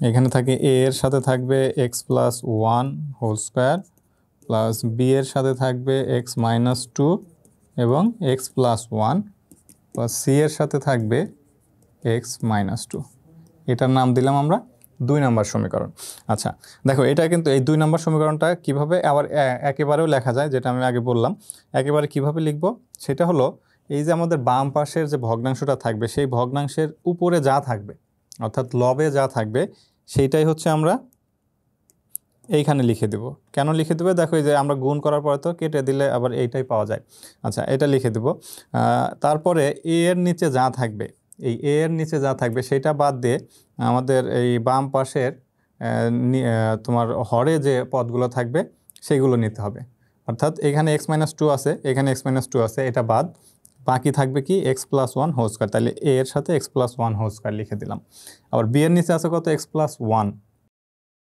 এখানে থাকে a এর সাথে থাকবে x plus one whole square plus b এর সাথে থাকবে এক্স মাইনাস টু এবং x plus one plus c এর সাথে থাকবে এক্স মাইনাস টু। এটার নাম দিলাম আমরা 2 নম্বর সমীকরণ। আচ্ছা, দেখো এটা কিন্তু এই 2 নম্বর সমীকরণটা কিভাবে আবার একেবারেও লেখা যায়, যেটা আমি আগে বললাম, একেবারে কিভাবে লিখব সেটা হলো, এই যে আমাদের বাম পাশের যে ভগ্নাংশটা থাকবে সেই ভগ্নাংশের উপরে যা থাকবে, অর্থাৎ লবে যা থাকবে সেইটাই হচ্ছে আমরা এইখানে লিখে দেব। কেন লিখে দেবে দেখো, এই যে আমরা গুণ করার পরে তো কেটে দিলে আবার এইটাই পাওয়া যায়। আচ্ছা, এটা লিখে দেব। তারপরে এ এর নিচে যা থাকবে, এই এ এর নিচে যা থাকবে সেটা বাদ দিয়ে আমাদের এই বাম পাশের তোমার হরে যে পদগুলো থাকবে সেইগুলো নিতে হবে। অর্থাৎ এখানে x-2 আছে, এখানে x-2 আছে, এটা বাদ বাকি থাকবে কি x+1 হোল স্কয়ার। তাহলে a এর সাথে x+1 হোল স্কয়ার লিখে দিলাম। আবার b এর নিচে আছে কত x+1,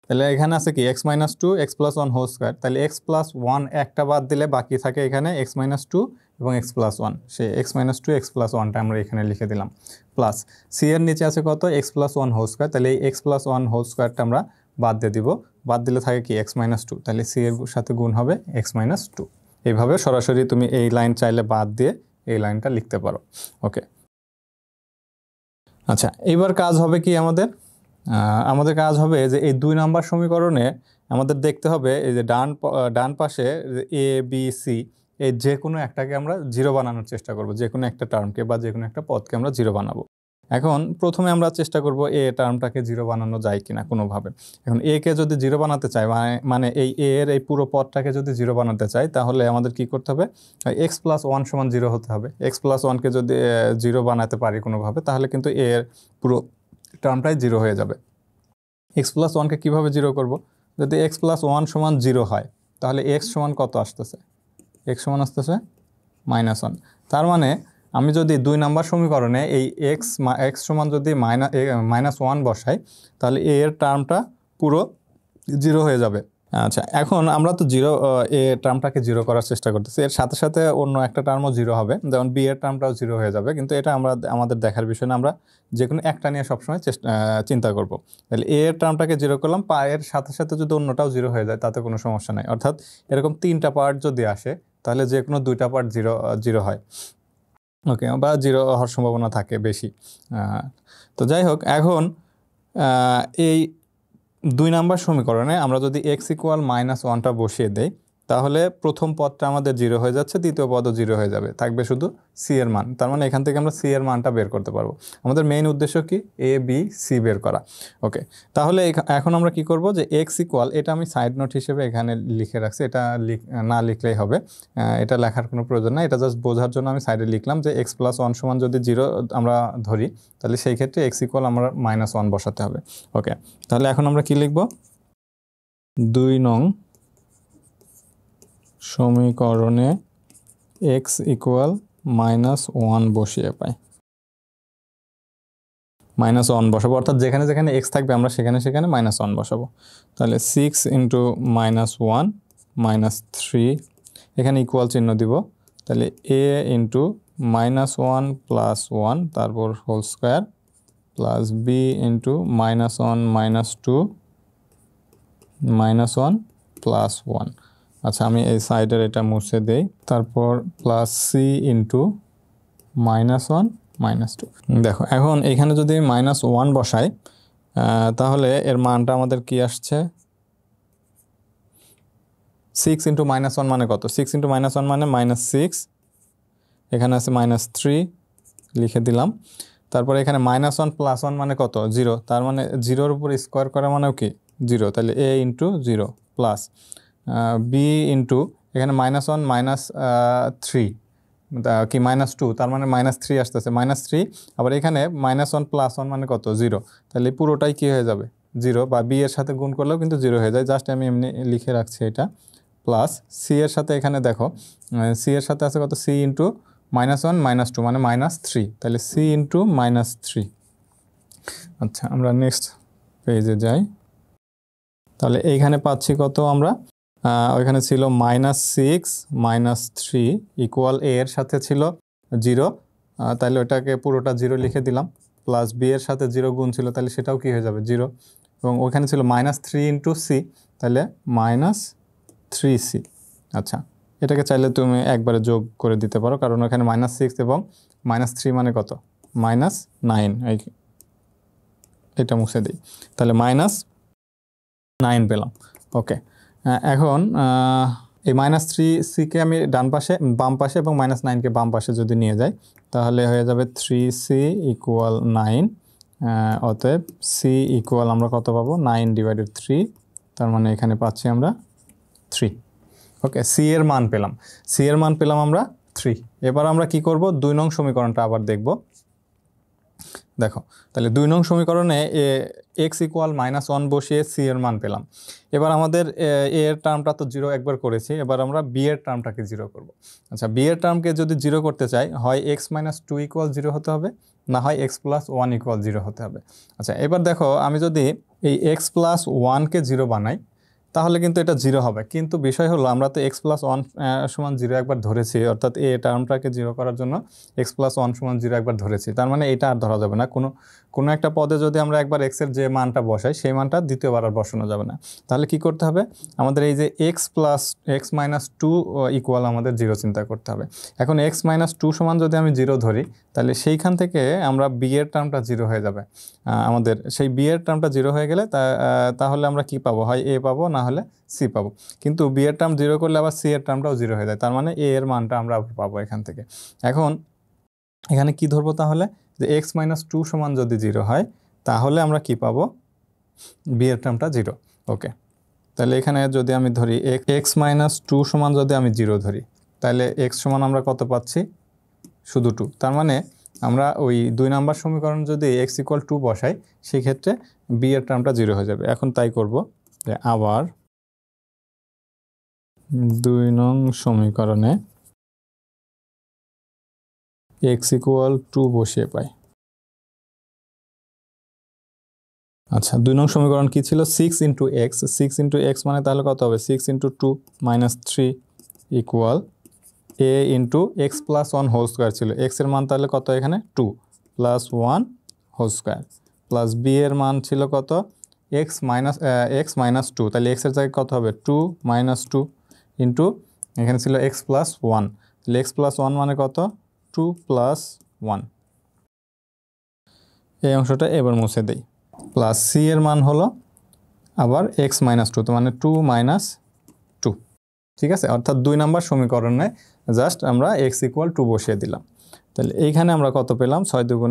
তাহলে এখানে আছে কি x-2 x+1 হোল স্কয়ার। তাহলে x+1 একটা বাদ দিলে বাকি থাকে এখানে x-2 এবং x+1, সে x-2 x+1টা আমরা এখানে লিখে দিলাম। প্লাস সি এর নিচে আছে কত x+1 হোল স্কয়ার। তাহলে এই x+1 হোল স্কয়ারটা আমরা বাদ দিয়ে দিব, বাদ দিলে থাকে কি x-2, তাহলে সি এর সাথে গুণ হবে x-2। এইভাবে সরাসরি তুমি এই লাইন চাইলে বাদ দিয়ে এই লাইনটা লিখতে পারো। ওকে, আচ্ছা এইবার কাজ হবে কি আমাদের কাজ হবে যে এই 2 নাম্বার সমীকরণে আমাদের দেখতে হবে এই যে ডান পাশে এ বি সি এই যে কোনো একটাকে আমরা জিরো বানানোর চেষ্টা করব, যে কোনো একটা টার্মকে বা যে কোনো একটা পদকে আমরা জিরো বানাবো। এখন প্রথমে আমরা চেষ্টা করব এ টার্মটাকে জিরো বানানো যায় কিনা কোনোভাবে। এখন এ কে যদি জিরো বানাতে চাই, মানে এই এ এর এই পুরো পদটাকে যদি জিরো বানাতে চাই, তাহলে আমাদের কি করতে হবে, x+1 সমান 0 হতে হবে। x+1কে যদি জিরো বানাতে পারি কোনোভাবে, তাহলে কিন্তু এ এর পুরো টার্মটাই জিরো হয়ে যাবে। x+1কে কীভাবে জিরো করব, যদি x+1 সমান 0 হয় তাহলে x সমান কত আসতেছে, x সমান আসতেছে -1। তার মানে আমি যদি 2 নাম্বার সমীকরণে এই x সমান যদি -1 বসাই, তাহলে a এর টার্মটা পুরো 0 হয়ে যাবে। আচ্ছা, এখন আমরা তো এ টার্মটাকে জিরো করার চেষ্টা করতেছি, এর সাথে সাথে অন্য একটা টার্মও জিরো হবে, যেমন বি এর টার্মটাও জিরো হয়ে যাবে, কিন্তু এটা আমাদের দেখার বিষয় না, আমরা যে কোনো একটা নিয়ে সবসময় চিন্তা করব। তাহলে এ এর টার্মটাকে জিরো করলাম, এর সাথে সাথে যদি অন্যটাও জিরো হয়ে যায় তাতে কোনো সমস্যা নাই। অর্থাৎ এরকম 3টা পার্ট যদি আসে তাহলে যে কোনো 2টা পার্ট জিরো হয়। ওকে, বা জিরো হওয়ার সম্ভাবনা থাকে বেশি। তো যাই হোক, এখন এই 2 নাম্বার সমীকরণে আমরা যদি x=-1টা বসিয়ে দেই, তাহলে প্রথম পদটা আমাদের জিরো হয়ে যাচ্ছে, দ্বিতীয় পদও জিরো হয়ে যাবে, থাকবে শুধু সি এর মান। তার মানে এখান থেকে আমরা সি এর মানটা বের করতে পারবো। আমাদের মেইন উদ্দেশ্য কি, এ বি সি বের করা। ওকে, তাহলে এখন আমরা কি করব যে এটা আমি সাইড নোট হিসেবে এখানে লিখে রাখছি, এটা না লিখলেই হবে, এটা লেখার কোনো প্রয়োজন নাই, এটা জাস্ট বোঝার জন্য আমি সাইডে লিখলাম যে x+1 সমান যদি 0 আমরা ধরি, তাহলে সেই ক্ষেত্রে আমরা -1 বসাতে হবে। ওকে, তাহলে এখন আমরা কি লিখব, 2 নং সমীকরণে x=-1 বসিয়ে পাই, -1 বসাবো, অর্থাৎ যেখানে যেখানে x থাকবে আমরা সেখানে সেখানে -1 বসাবো। তাহলে 6 × -1 -3, এখানে ইকুয়াল চিহ্ন দিব, তাহলে a × -1 + 1 তারপর হোল স্কয়ার প্লাস b × -1 - 2 -1 + 1। আচ্ছা, আমি এই সাইডের এটা মুছে দেই, তারপর প্লাস c × -1 - 2। দেখো, এখন এখানে যদি -1 বসাই, তাহলে এর মানটা আমাদের কি আসছে, 6 × -1 মানে কত, 6 × -1 মানে -6, এখানে আছে -3 লিখে দিলাম। তারপরে এখানে -1 + 1 মানে কত, 0, তার মানে 0-এর উপর স্কোয়ার করা মানেও কি 0, তাহলে a × 0 প্লাস b × এখানে -1 -3 কি -2, তার মানে -3 আসতেছে, -3, আবার এখানে -1 + 1 মানে কত, 0, তাহলে পুরোটাই কি হয়ে যাবে 0, বা b এর সাথে গুণ করলেও কিন্তু 0 হয়ে যায়, জাস্ট আমি এমনি লিখে রাখছি এটা। প্লাস সি এর সাথে এখানে দেখো, সি এর সাথে আছে কত, c × -1 - 2 মানে -3, তাহলে c × -3। আচ্ছা, আমরা নেক্সট পেজে যাই। তাহলে এইখানে পাচ্ছি কত আমরা, ওইখানে ছিল -6 - 3 ইকুয়াল a এর সাথে ছিল 0, তাহলে ওটাকে পুরোটা 0 লিখে দিলাম, প্লাস b এর সাথে 0 গুণ ছিল, তাহলে সেটাও কি হয়ে যাবে 0, এবং ওইখানে ছিল -3 × c, তাহলে -3c। আচ্ছা, এটাকে চাইলে তুমি একবারে যোগ করে দিতে পারো, কারণ ওখানে -6 এবং -3 মানে কত, -9, এটা মুছে দিই, তাহলে -9 পেলাম। ওকে, এখন এই -3c-কে আমি বাম পাশে এবং -9-কে বাম পাশে যদি নিয়ে যাই, তাহলে হয়ে যাবে 3c = 9, অতএব c = আমরা কত পাবো, 9/3 তার মানে এখানে পাচ্ছি আমরা 3। ওকে, সি এর মান পেলাম, সি এর মান পেলাম আমরা 3। এবার আমরা কি করব, 2 নং সমীকরণটা আবার দেখব। দেখো তাহলে 2 নং সমীকরণে এক্স ইকুয়াল -1 বসিয়ে সি এর মান পেলাম। এবার আমাদের এ এর টার্মটা তো 0 একবার করেছি, এবার আমরা বি এর টার্মটাকে 0 করব। আচ্ছা, বি এর টার্মকে যদি 0 করতে চাই, হয় x - 2 ইকুয়াল 0 হতে হবে, না হয় x + 1 ইকুয়াল 0 হতে হবে। আচ্ছা, এবার দেখো আমি যদি এই x + 1কে 0 বানাই তাহলে কিন্তু এটা 0 হবে, কিন্তু বিষয় হলো আমরা তো x + 1 সমান 0 একবার ধরেছি, অর্থাৎ এই টার্মটাকে 0 করার জন্য x + 1 সমান 0 একবার ধরেছি। তার মানে এটা আর ধরা যাবে না। কোনো একটা পদে যদি আমরা একবার x এর যে মানটা বসাই সেই মানটা দ্বিতীয়বার আর বসানো যাবে না। তাহলে কি করতে হবে, আমাদের এই যে x - 2 ইকুয়াল আমাদের 0 চিন্তা করতে হবে। এখন x - 2 সমান যদি আমি 0 ধরি তাহলে সেইখান থেকে আমরা b এর টার্মটা 0 হয়ে যাবে। আমাদের সেই b এর টার্মটা 0 হয়ে গেলে তাহলে আমরা কি পাবো, হয় a পাবো, না হলে c পাবো। কিন্তু b এর টার্ম 0 করলে আবার c এর টার্মটাও 0 হয়ে যায়, তার মানে a এর মানটা আমরা পাবো এখান থেকে। এখন এখানে কি ধরবো তাহলে, যে x - 2 সমান যদি 0 হয় তাহলে আমরা কি পাবো, b এর টার্মটা 0। ওকে, তাহলে এখানে যদি আমি ধরি x - 2 সমান যদি আমি 0 ধরি তাহলে x সমান আমরা কত পাচ্ছি, শুধু 2। তার মানে আমরা ওই 2 নাম্বার সমীকরণ যদি x = 2 বসাই সেক্ষেত্রে b এর টার্মটা 0 হয়ে যাবে। এখন তাই করব, যে আবার 2 নং সমীকরণে x = 2 বসিয়ে পাই। আচ্ছা, 2 নং সমীকরণ কি ছিল, 6 × x, 6 × x মানে তাহলে কত হবে, 6 × 2 - 3 equal a × x + 1 whole square ছিল। x এর মান তাহলে কত এখানে, 2 + 1 হোল স্কোয়ার, প্লাস b এর মান ছিল কত, x - 2, তাহলে x এর জায়গায় কত হবে, 2 - 2 ইন্টু এখানে ছিল x + 1, তাহলে x + 1 মানে কত, 2 + 1। এই অংশটা এবার মুছে দেই। প্লাস c এর মান হলো আবার x - 2, তো মানে 2 - 2। ঠিক আছে, অর্থাৎ 2 নাম্বার সমীকরণে জাস্ট আমরা x = 2 বসিয়ে দিলাম। তাহলে এইখানে আমরা কত পেলাম, 6 × 2 =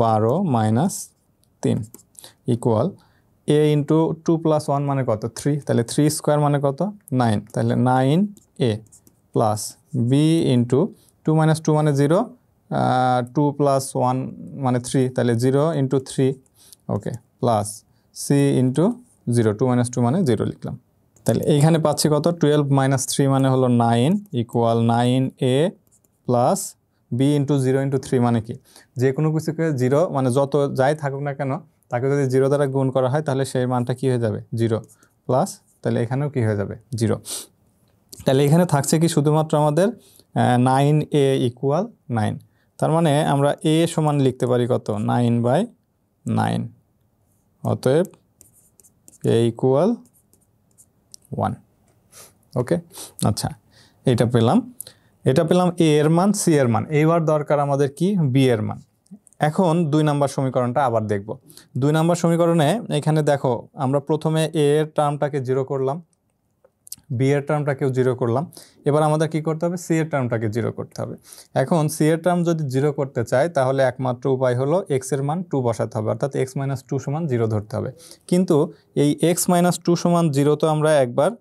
12 - 3 ইকুয়াল a × 2 + 1 মানে কত, 3, তাহলে 3 স্কোয়ার মানে কত, 9, তাহলে 9a প্লাস b × 2 - 2 মানে 0, 2 + 1 মানে 3, তাহলে 0 × 3, ওকে, প্লাস c × 0, 2 - 2 মানে 0 লিখলাম। তাহলে এইখানে পাচ্ছি কত, 12 - 3 মানে হলো 9 ইকুয়াল 9a প্লাস b × 0 × 3 মানে কি, যে কোনো কিছুকে 0 মানে যত যাই থাকুক না কেন তাকে যদি 0 দ্বারা গুণ করা হয় তাহলে সেই মানটা কি হয়ে যাবে, 0 প্লাস, তাহলে এখানেও কি হয়ে যাবে, 0। তাহলে এখানে থাকছে কি শুধুমাত্র আমাদের 9a = 9। তার মানে আমরা a সমান লিখতে পারি কত, 9/9, অতএব a = 1। ওকে, আচ্ছা, এটা পেলাম a এর মান, c এর মান। এইবার দরকার আমাদের কি, b এর মান। এখন 2 নাম্বার সমীকরণটা আবার দেখব। 2 নাম্বার সমীকরণে এখানে দেখো আমরা প্রথমে a এর টার্মটাকে 0 করলাম, b এর টার্মটাকেও 0 করলাম, এবার আমাদের কি করতে হবে, c এর টার্মটাকে 0 করতে হবে। এখন c এর টার্ম যদি 0 করতে চাই তাহলে একমাত্র উপায় হলো x এর মান 2 বসাতে হবে, অর্থাৎ x - 2 = 0 ধরতে হবে। কিন্তু এই x - 2 = 0 তো আমরা একবার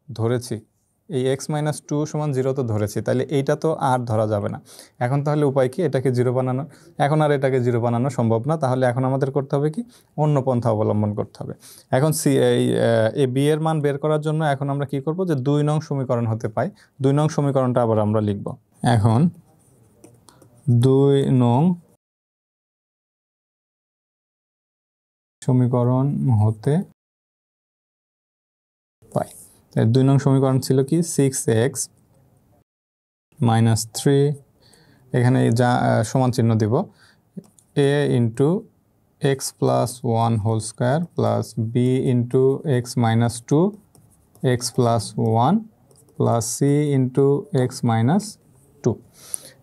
ধরেছি, এই x - 2 = 0 তো ধরেছি, তাহলে এইটা তো আর ধরা যাবে না। এখন তাহলে উপায় কি, এটাকে 0 বানানোর। এখন আর এটাকে 0 বানানো সম্ভব না, তাহলে এখন আমাদের করতে হবে কি, অন্য পন্থা অবলম্বন করতে হবে। এখন এই b এর মান বের করার জন্য এখন আমরা কি করব, যে 2 নং সমীকরণ হতে পাই। 2 নং সমীকরণটা আবার আমরা লিখব। এখন 2 নং সমীকরণ হতে পাই। 2 নং সমীকরণ ছিল কি, 6x - 3, এখানে যা সমান চিহ্ন দিব, a × x + 1 whole square plus b × x - 2 x + 1 plus c × x - 2।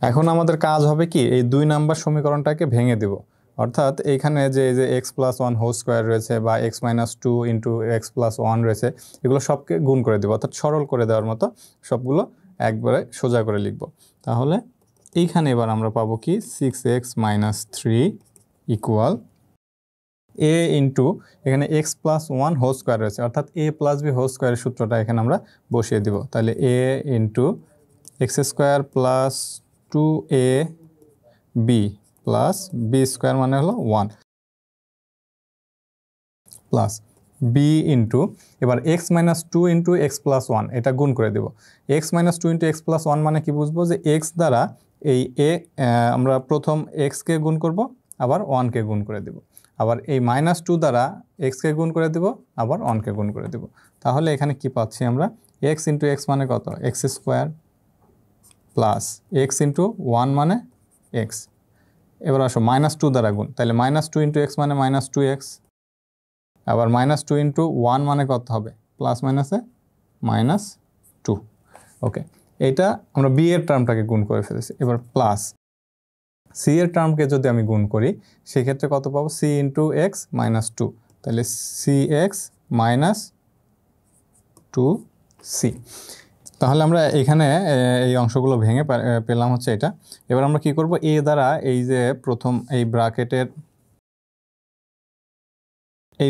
এখন আমাদের কাজ হবে কি, এই 2 নাম্বার সমীকরণটাকে ভেঙে দেব, অর্থাৎ এইখানে যে x + 1 হোল স্কোয়ার রয়েছে বা x - 2 × x + 1 রয়েছে, এগুলো সবকে গুণ করে দেবো, অর্থাৎ সরল করে দেওয়ার মতো সবগুলো একবারে সোজা করে লিখব। তাহলে এইখানে এবার আমরা পাবো কি, 6x - 3 ইকুয়াল এ ইন্টু এখানে x plus one whole square রয়েছে, অর্থাৎ এ প্লাস বি হোল স্কোয়ারের সূত্রটা এখানে আমরা বসিয়ে দিব। তাহলে A into x square plus 2ab plus B square মানে হলো 1 প্লাস বি ইন্টু এবার x minus 2 into x plus 1 এটা গুণ করে দেব। X minus 2 into x plus 1 মানে কি বুঝবো, যে এক্স দ্বারা এই আমরা প্রথম এক্সকে গুণ করব, আবার 1কে গুণ করে দেব, আবার এই -2 দ্বারা এক্সকে গুণ করে দেব, আবার 1কে গুণ করে দেব। তাহলে এখানে কি পাচ্ছি আমরা, এক্স ইন্টু এক্স মানে কত, x square plus x into 1 মানে এক্স। এবার আসো -2 দ্বারা গুণ, তাহলে -2 ইন্টু এক্স মানে -2x, আবার -2 ইন্টু 1 মানে কত হবে, প্লাস মাইনাসে -2। ওকে, এটা আমরা বি এর টার্মটাকে গুণ করে ফেলেছি। এবার প্লাস সি এর টার্মকে যদি আমি গুণ করি সেক্ষেত্রে কত পাবো, সি ইন্টু এক্স -2, তাহলে সি এক্স -2c। তাহলে আমরা এখানে এই অংশগুলো ভেঙে পেলাম হচ্ছে এটা। এবার আমরা কি করব, এ দ্বারা এই যে প্রথম এই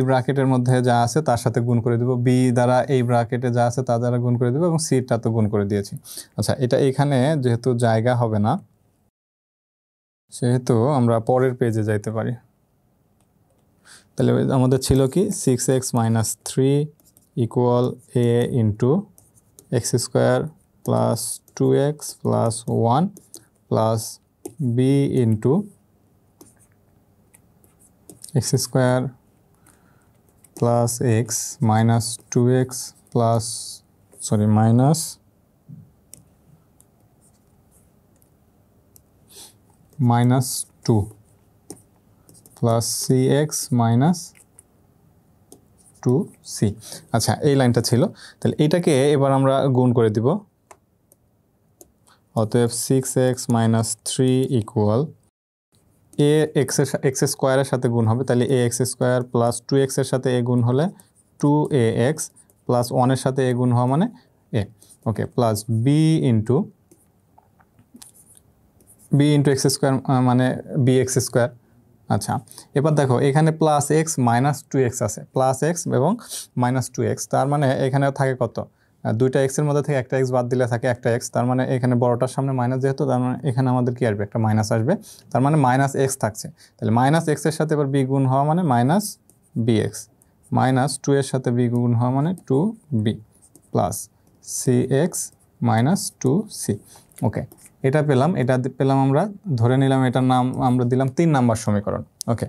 ব্র্যাকেটের মধ্যে যা আছে তার সাথে গুণ করে দেব, বি দ্বারা এই ব্র্যাকেটে যা আছে তার দ্বারা গুণ করে দেব, এবং সিটা তো গুণ করে দিয়েছি। আচ্ছা, এটা এখানে যেহেতু জায়গা হবে না সেহেতু আমরা পরের পেজে যাইতে পারি। তাহলে আমাদের ছিল কি, 6x - 3 ইকুয়াল এ into x square plus 2x plus 1 plus B into x square plus x minus 2x plus -2 plus cx -2c। আচ্ছা, এই লাইনটা ছিল। তাহলে এইটাকে এবার আমরা গুণ করে দিব। অতএব 6x - 3 ইকুয়াল এ এক্স স্কোয়ারের সাথে গুণ হবে, তাহলে এ এক্স স্কোয়ার প্লাস 2x এর সাথে এ গুণ হলে 2ax প্লাস 1 এর সাথে এ গুণ হওয়া মানে A. Okay, plus B into x square মানে বি এক্স স্কোয়ার। আচ্ছা, এবার দেখো এখানে প্লাস এক্স -2x আছে, প্লাস এক্স এবং -2x, তার মানে এখানে থাকে কত, দুইটা এক্সের মধ্যে থেকে একটা এক্স বাদ দিলে থাকে একটা এক্স, তার মানে এখানে বড়টার সামনে মাইনাস যেহেতু, তার মানে এখানে আমাদের কি আসবে, একটা মাইনাস আসবে, তার মানে -x থাকছে। তাহলে -x এর সাথে এবার বি গুণ হওয়া মানে -bx, -2 এর সাথে বি গুণ হওয়া মানে 2b প্লাস cx -2c। ওকে, এটা পেলাম আমরা, ধরে নিলাম এটার নাম আমরা দিলাম 3 নাম্বার সমীকরণ। ওকে,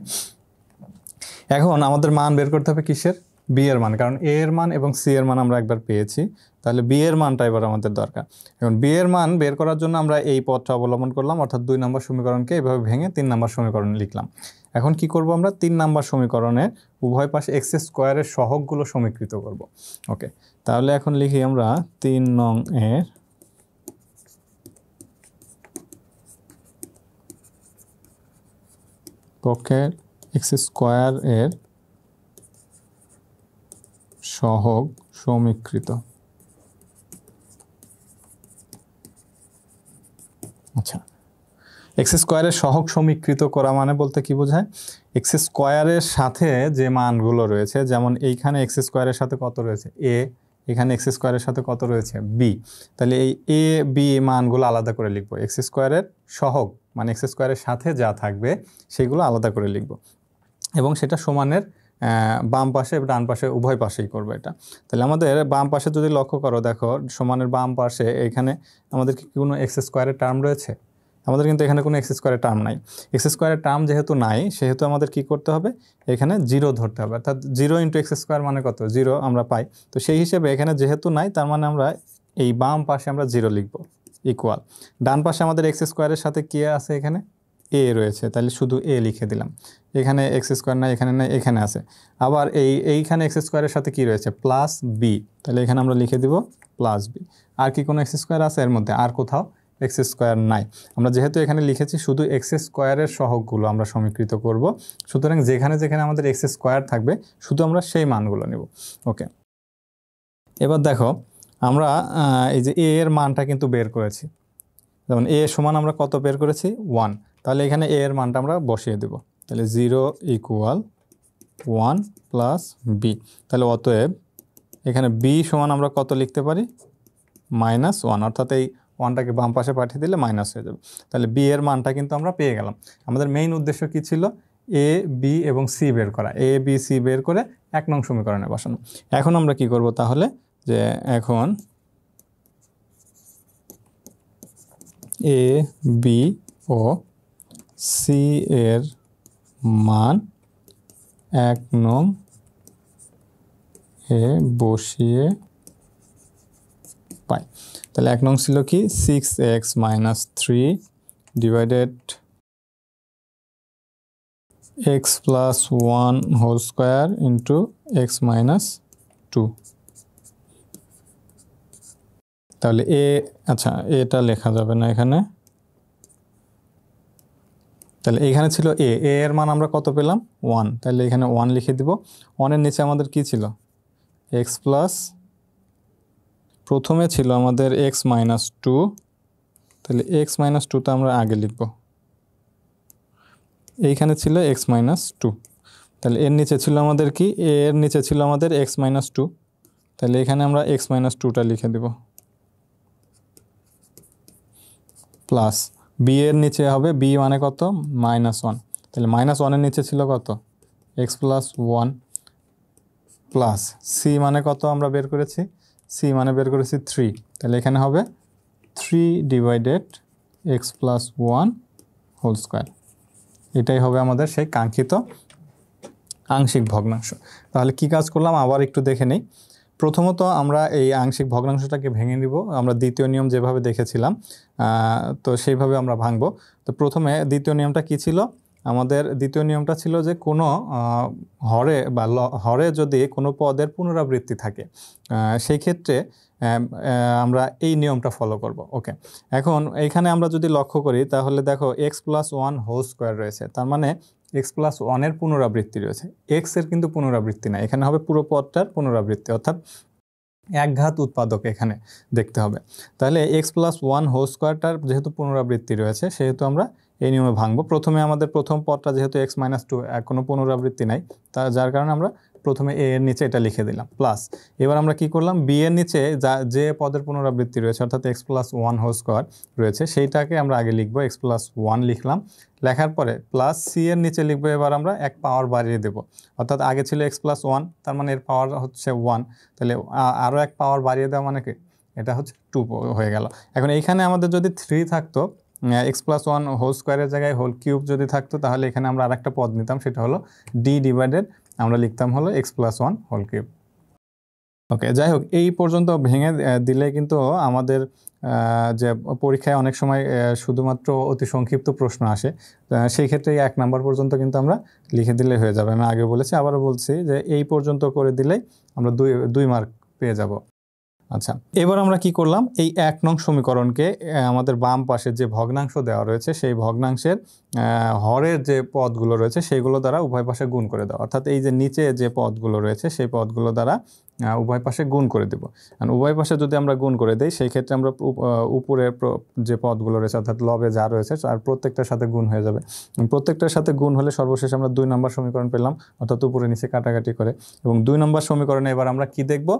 এখন আমাদের মান বের করতে হবে কিসের, বি এর মান, কারণ এ এর মান এবং সি এর মান আমরা একবার পেয়েছি, তাহলে বি এর মানটা এবার আমাদের দরকার। এখন বি এর মান বের করার জন্য আমরা এই পথটা অবলম্বন করলাম, অর্থাৎ 2 নম্বর সমীকরণকে এভাবে ভেঙে 3 নম্বর সমীকরণ লিখলাম। এখন কি করব, আমরা 3 নম্বর সমীকরণের উভয় পাশে এক্স স্কোয়ারের সহগগুলো সমীকৃত করব। ওকে, তাহলে এখন লিখি আমরা 3 নং এর পক্ষের এক্স স্কোয়ার এর সহগ সমীকৃত। আচ্ছা, এক্স স্কোয়ারের সহগ সমীকৃত করা মানে বলতে কি বোঝায়, এক্স স্কোয়ারের সাথে যে মানগুলো রয়েছে, যেমন এইখানে এক্স স্কোয়ারের সাথে কত রয়েছে এ, এখানে এক্স স্কোয়ারের সাথে কত রয়েছে বি, তাহলে এই এ বি মানগুলো আলাদা করে লিখবো। এক্স স্কোয়ারের সহগ মানে এক্স স্কোয়ারের সাথে যা থাকবে সেগুলো আলাদা করে লিখবো, এবং সেটা সমানের বাম পাশে ডান পাশে উভয় পাশেই করবো এটা। তাহলে আমাদের বাম পাশে যদি লক্ষ্য করো, দেখো সমানের বাম পাশে এখানে আমাদের কি কোনো এক্স স্কোয়ারের টার্ম রয়েছে, আমাদের কিন্তু এখানে কোনো এক্স স্কোয়ারের টার্ম নাই। এক্স স্কোয়ারের টার্ম যেহেতু নাই সেহেতু আমাদের কি করতে হবে, এখানে 0 ধরতে হবে, অর্থাৎ 0 × এক্স স্কোয়ার মানে কত, 0 আমরা পাই। তো সেই হিসেবে এখানে যেহেতু নাই, তার মানে আমরা এই বাম পাশে আমরা 0 লিখবো, ইকুয়াল ডান পাশে আমাদের এক্স স্কোয়ারের সাথে কি আছে, এখানে এ রয়েছে, তাহলে শুধু এ লিখে দিলাম। এখানে এক্স স্কোয়ার নাই, এখানে নাই, এখানে আছে। আবার এইখানে এক্স স্কোয়ারের সাথে কি রয়েছে, প্লাস বি, তাহলে এখানে আমরা লিখে দিব প্লাস বি। আর কি কোনো এক্স স্কোয়ার আছে এর মধ্যে, আর কোথাও এক্স স্কোয়ার নাই। আমরা যেহেতু এখানে লিখেছি শুধু এক্স স্কোয়ারের সহগগুলো আমরা সমীকৃত করব, সুতরাং যেখানে যেখানে আমাদের এক্স স্কোয়ার থাকবে শুধু আমরা সেই মানগুলো নেব। ওকে, এবার দেখো আমরা এই যে এ এর মানটা কিন্তু বের করেছি, যেমন এ সমান আমরা কত বের করেছি 1, তাহলে এখানে এ এর মানটা আমরা বসিয়ে দেব। তাহলে 0 ইকুয়াল 1 প্লাস বি। তাহলে অতএব এখানে বি সমান আমরা কত লিখতে পারি, -1, অর্থাৎ এই 1টাকে বাম পাশে পাঠিয়ে দিলে মাইনাস হয়ে যাবে। তাহলে বি এর মানটা কিন্তু আমরা পেয়ে গেলাম। আমাদের মেইন উদ্দেশ্য কী ছিল, এ বি এবং সি বের করা। এ বি সি বের করে 1 নং সমীকরণে বসানো। এখন আমরা কি করব তাহলে, যে এখন এ বি ও সি এর মান 1 নং এ বসিয়ে পাই। তাহলে 1 নং ছিল কি 6x - 3 divided x plus 1 whole square into x minus 2। তাহলে এ, আচ্ছা এটা লেখা যাবে না এখানে, তাহলে এইখানে ছিল এ এর মান আমরা কত পেলাম 1, তাহলে এখানে 1 লিখে দিব। 1 এর নিচে আমাদের কি ছিল x প্লাস, প্রথমে ছিল আমাদের x মাইনাস 2, তাহলে x মাইনাস 2টা আমরা আগে লিখব। এইখানে ছিল x মাইনাস 2, তাহলে এর নিচে ছিল আমাদের কি, এর নিচে ছিল আমাদের x মাইনাস 2, তাহলে এখানে আমরা x মাইনাস 2টা লিখে দেব, প্লাস বি এর নিচে হবে বি মানে কত -1, তাহলে -1 এর নিচে ছিল কত x প্লাস 1, প্লাস সি মানে কত আমরা বের করেছি, সি মানে বের করেছি 3, তাহলে এখানে হবে 3 divided x plus 1 whole square. এটাই হবে আমাদের সেই কাঙ্ক্ষিত আংশিক ভগ্নাংশ। তাহলে কি কাজ করলাম আবার একটু দেখে নেই। প্রথমত আমরা এই আংশিক ভগ্নাংশটাকে ভেঙে নিব, আমরা দ্বিতীয় নিয়ম যেভাবে দেখেছিলাম তো সেইভাবে আমরা ভাঙব। তো প্রথমে দ্বিতীয় নিয়মটা কি ছিল, আমাদের দ্বিতীয় নিয়মটা ছিল যে কোনো হরে বা হরে যদি কোনো পদের পুনরাবৃত্তি থাকে সেই ক্ষেত্রে আমরা এই নিয়মটা ফলো করব। ওকে, এখন এইখানে আমরা যদি লক্ষ্য করি তাহলে দেখো x প্লাস 1 হোল স্কোয়ার রয়েছে, তার মানে x প্লাস 1-এর পুনরাবৃত্তি রয়েছে, x এর কিন্তু পুনরাবৃত্তি না, এখানে হবে পুরো পদটার পুনরাবৃত্তি, অর্থাৎ একঘাত উৎপাদক এখানে দেখতে হবে। তাহলে x প্লাস 1 হোল স্কোয়ারটার যেহেতু পুনরাবৃত্তি রয়েছে সেহেতু আমরা এই নিয়মে ভাঙবো। প্রথমে আমাদের প্রথম পদটা যেহেতু x মাইনাস 2 কোনো পুনরাবৃত্তি নাই, যার কারণে আমরা প্রথমে a এর নিচে এটা লিখে দিলাম, প্লাস এবার আমরা কি করলাম b এর নিচে যে পদের পুনরাবৃত্তি রয়েছে অর্থাৎ x প্লাস 1 হোল স্কোয়ার রয়েছে সেইটাকে আমরা আগে লিখবো, x প্লাস 1 লিখলাম, লেখার পরে প্লাস সি এর নিচে লিখবো এবার আমরা এক পাওয়ার বাড়িয়ে দেব, অর্থাৎ আগে ছিল x প্লাস 1, তার মানে এর পাওয়ার হচ্ছে 1, তাহলে আরও এক পাওয়ার বাড়িয়ে দেওয়া মানে কি এটা হচ্ছে 2 হয়ে গেল। এখন এইখানে আমাদের যদি 3 থাকতো, x প্লাস 1 হোল স্কোয়ারের জায়গায় হোল কিউব যদি থাকতো তাহলে এখানে আমরা আরেকটা পদ নিতাম, সেটা হলো d ডিভাইডেড আমরা লিখতাম হলো x প্লাস 1 হোল কিউব। ওকে, যাই হোক এই পর্যন্ত ভেঙে দিলে কিন্তু আমাদের যে পরীক্ষায় অনেক সময় শুধুমাত্র অতি সংক্ষিপ্ত প্রশ্ন আসে, সেই ক্ষেত্রে 1 নাম্বার পর্যন্ত কিন্তু আমরা লিখে দিলে হয়ে যাবে। আমি আগে বলেছি আবারও বলছি যে এই পর্যন্ত করে দিলেই আমরা 2 মার্ক পেয়ে যাব। আচ্ছা, এবার আমরা কি করলাম, এই 1 নং সমীকরণকে আমাদের বাম পাশে যে ভগ্নাংশ দেওয়া রয়েছে সেই ভগ্নাংশের হরের যে পদগুলো রয়েছে সেইগুলো দ্বারা উভয় পাশে গুণ করে দেওয়া, অর্থাৎ এই যে নিচে যে পদগুলো রয়েছে সেই পদগুলো দ্বারা উভয় পাশে গুণ করে দেব। আর উভয় পাশে যদি আমরা গুণ করে দেই সেই ক্ষেত্রে আমরা উপরের যে পদগুলো রয়েছে অর্থাৎ লবে যা রয়েছে আর প্রত্যেকটার সাথে গুণ হয়ে যাবে, প্রত্যেকটার সাথে গুণ হলে সর্বশেষ আমরা 2 নম্বর সমীকরণ পেলাম, অর্থাৎ উপরে নিচে কাটাকাটি করে। এবং 2 নম্বর সমীকরণে এবার আমরা কি দেখব,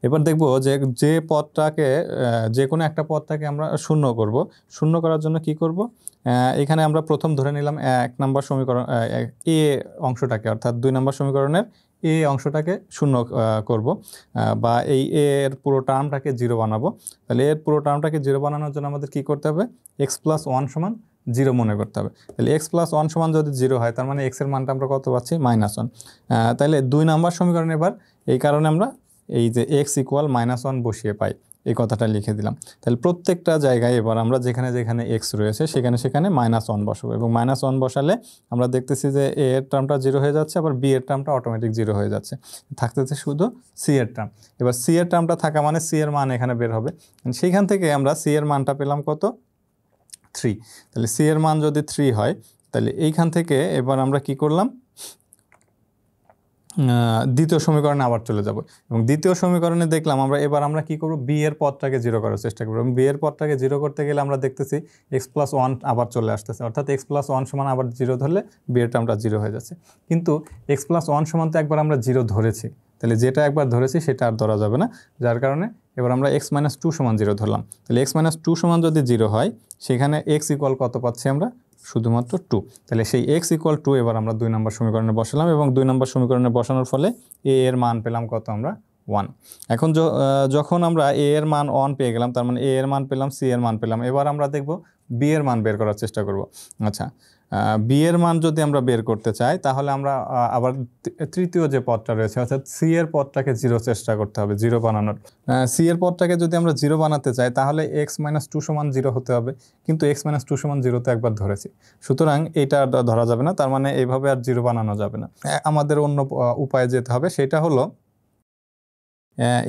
এবার দেখব যে পদটাকে যে কোনো একটা পদটাকে আমরা শূন্য করব। শূন্য করার জন্য কি করব, এখানে আমরা প্রথম ধরে নিলাম 1 নম্বর সমীকরণ এ অংশটাকে, অর্থাৎ 2 নম্বর সমীকরণের এ অংশটাকে শূন্য করব, বা এই এর পুরো টার্মটাকে 0 বানাবো। তাহলে এর পুরো টার্মটাকে 0 বানানোর জন্য আমাদের কি করতে হবে, x প্লাস 1 সমান 0 মনে করতে হবে। তাহলে x প্লাস 1 সমান যদি 0 হয় তার মানে x এর মানটা আমরা কত পাচ্ছি -1। তাহলে 2 নম্বর সমীকরণ এবার এই কারণে আমরা এই যে x ইকুয়াল -1 বসিয়ে পাই, এই কথাটা লিখে দিলাম। তাহলে প্রত্যেকটা জায়গায় এবার আমরা যেখানে যেখানে x রয়েছে সেখানে সেখানে -1 বসাবো, এবং -1 বসালে আমরা দেখতেছি যে a এর টার্মটা 0 হয়ে যাচ্ছে, আবার b এর টার্মটা অটোমেটিক 0 হয়ে যাচ্ছে, থাকতেছে শুধু c এর টার্ম। এবার c এর টার্মটা থাকা মানে c এর মান এখানে বের হবে, সেইখান থেকে আমরা c এর মানটা পেলাম কত 3। তাহলে c এর মান যদি 3 হয় তাহলে এইখান থেকে এবার আমরা কি করলাম, দ্বিতীয় সমীকরণে আবার চলে যাব এবং দ্বিতীয় সমীকরণে দেখলাম এবার আমরা কি করব, বি এর পদটাকে জিরো করার চেষ্টা করব এবং বি এর পদটাকে জিরো করতে গেলে আমরা দেখতেছি x+1 আবার চলে আসতেছে, অর্থাৎ x+1 সমান আবার জিরো ধরলে বি এর টার্মটা জিরো হয়ে যাচ্ছে। কিন্তু x+1 সমান তো একবার আমরা জিরো ধরেছি, তাহলে যেটা একবার ধরেছি সেটা আর ধরা যাবে না, যার কারণে এবার আমরা x-2 সমান জিরো ধরলাম। তাহলে x-2 সমান যদি জিরো হয় সেখানে x ইকুয়াল কত পাচ্ছি আমরা, শুধুমাত্র 2। তাহলে সেই x ইকুয়াল 2 এবার আমরা 2 নম্বর সমীকরণে বসালাম এবং 2 নম্বর সমীকরণে বসানোর ফলে a এর মান পেলাম কত আমরা, 1। এখন যখন আমরা a এর মান 1 পেয়ে গেলাম, তার মানে a এর মান পেলাম, c এর মান পেলাম, এবার আমরা দেখব b এর মান বের করার চেষ্টা করব। আচ্ছা, b এর মান যদি আমরা বের করতে চাই তাহলে আমরা আবার তৃতীয় যে পদটা রয়েছে অর্থাৎ c এর পদটাকে জিরো চেষ্টা করতে হবে, জিরো বানানোর। c এর পদটাকে যদি আমরা জিরো বানাতে চাই তাহলে x-2 সমান জিরো হতে হবে, কিন্তু x-2 সমান জিরো তো একবার ধরেছি, সুতরাং এটা আর ধরা যাবে না, তার মানে এইভাবে আর জিরো বানানো যাবে না। আমাদের অন্য উপায়ে যেতে হবে, সেটা হলো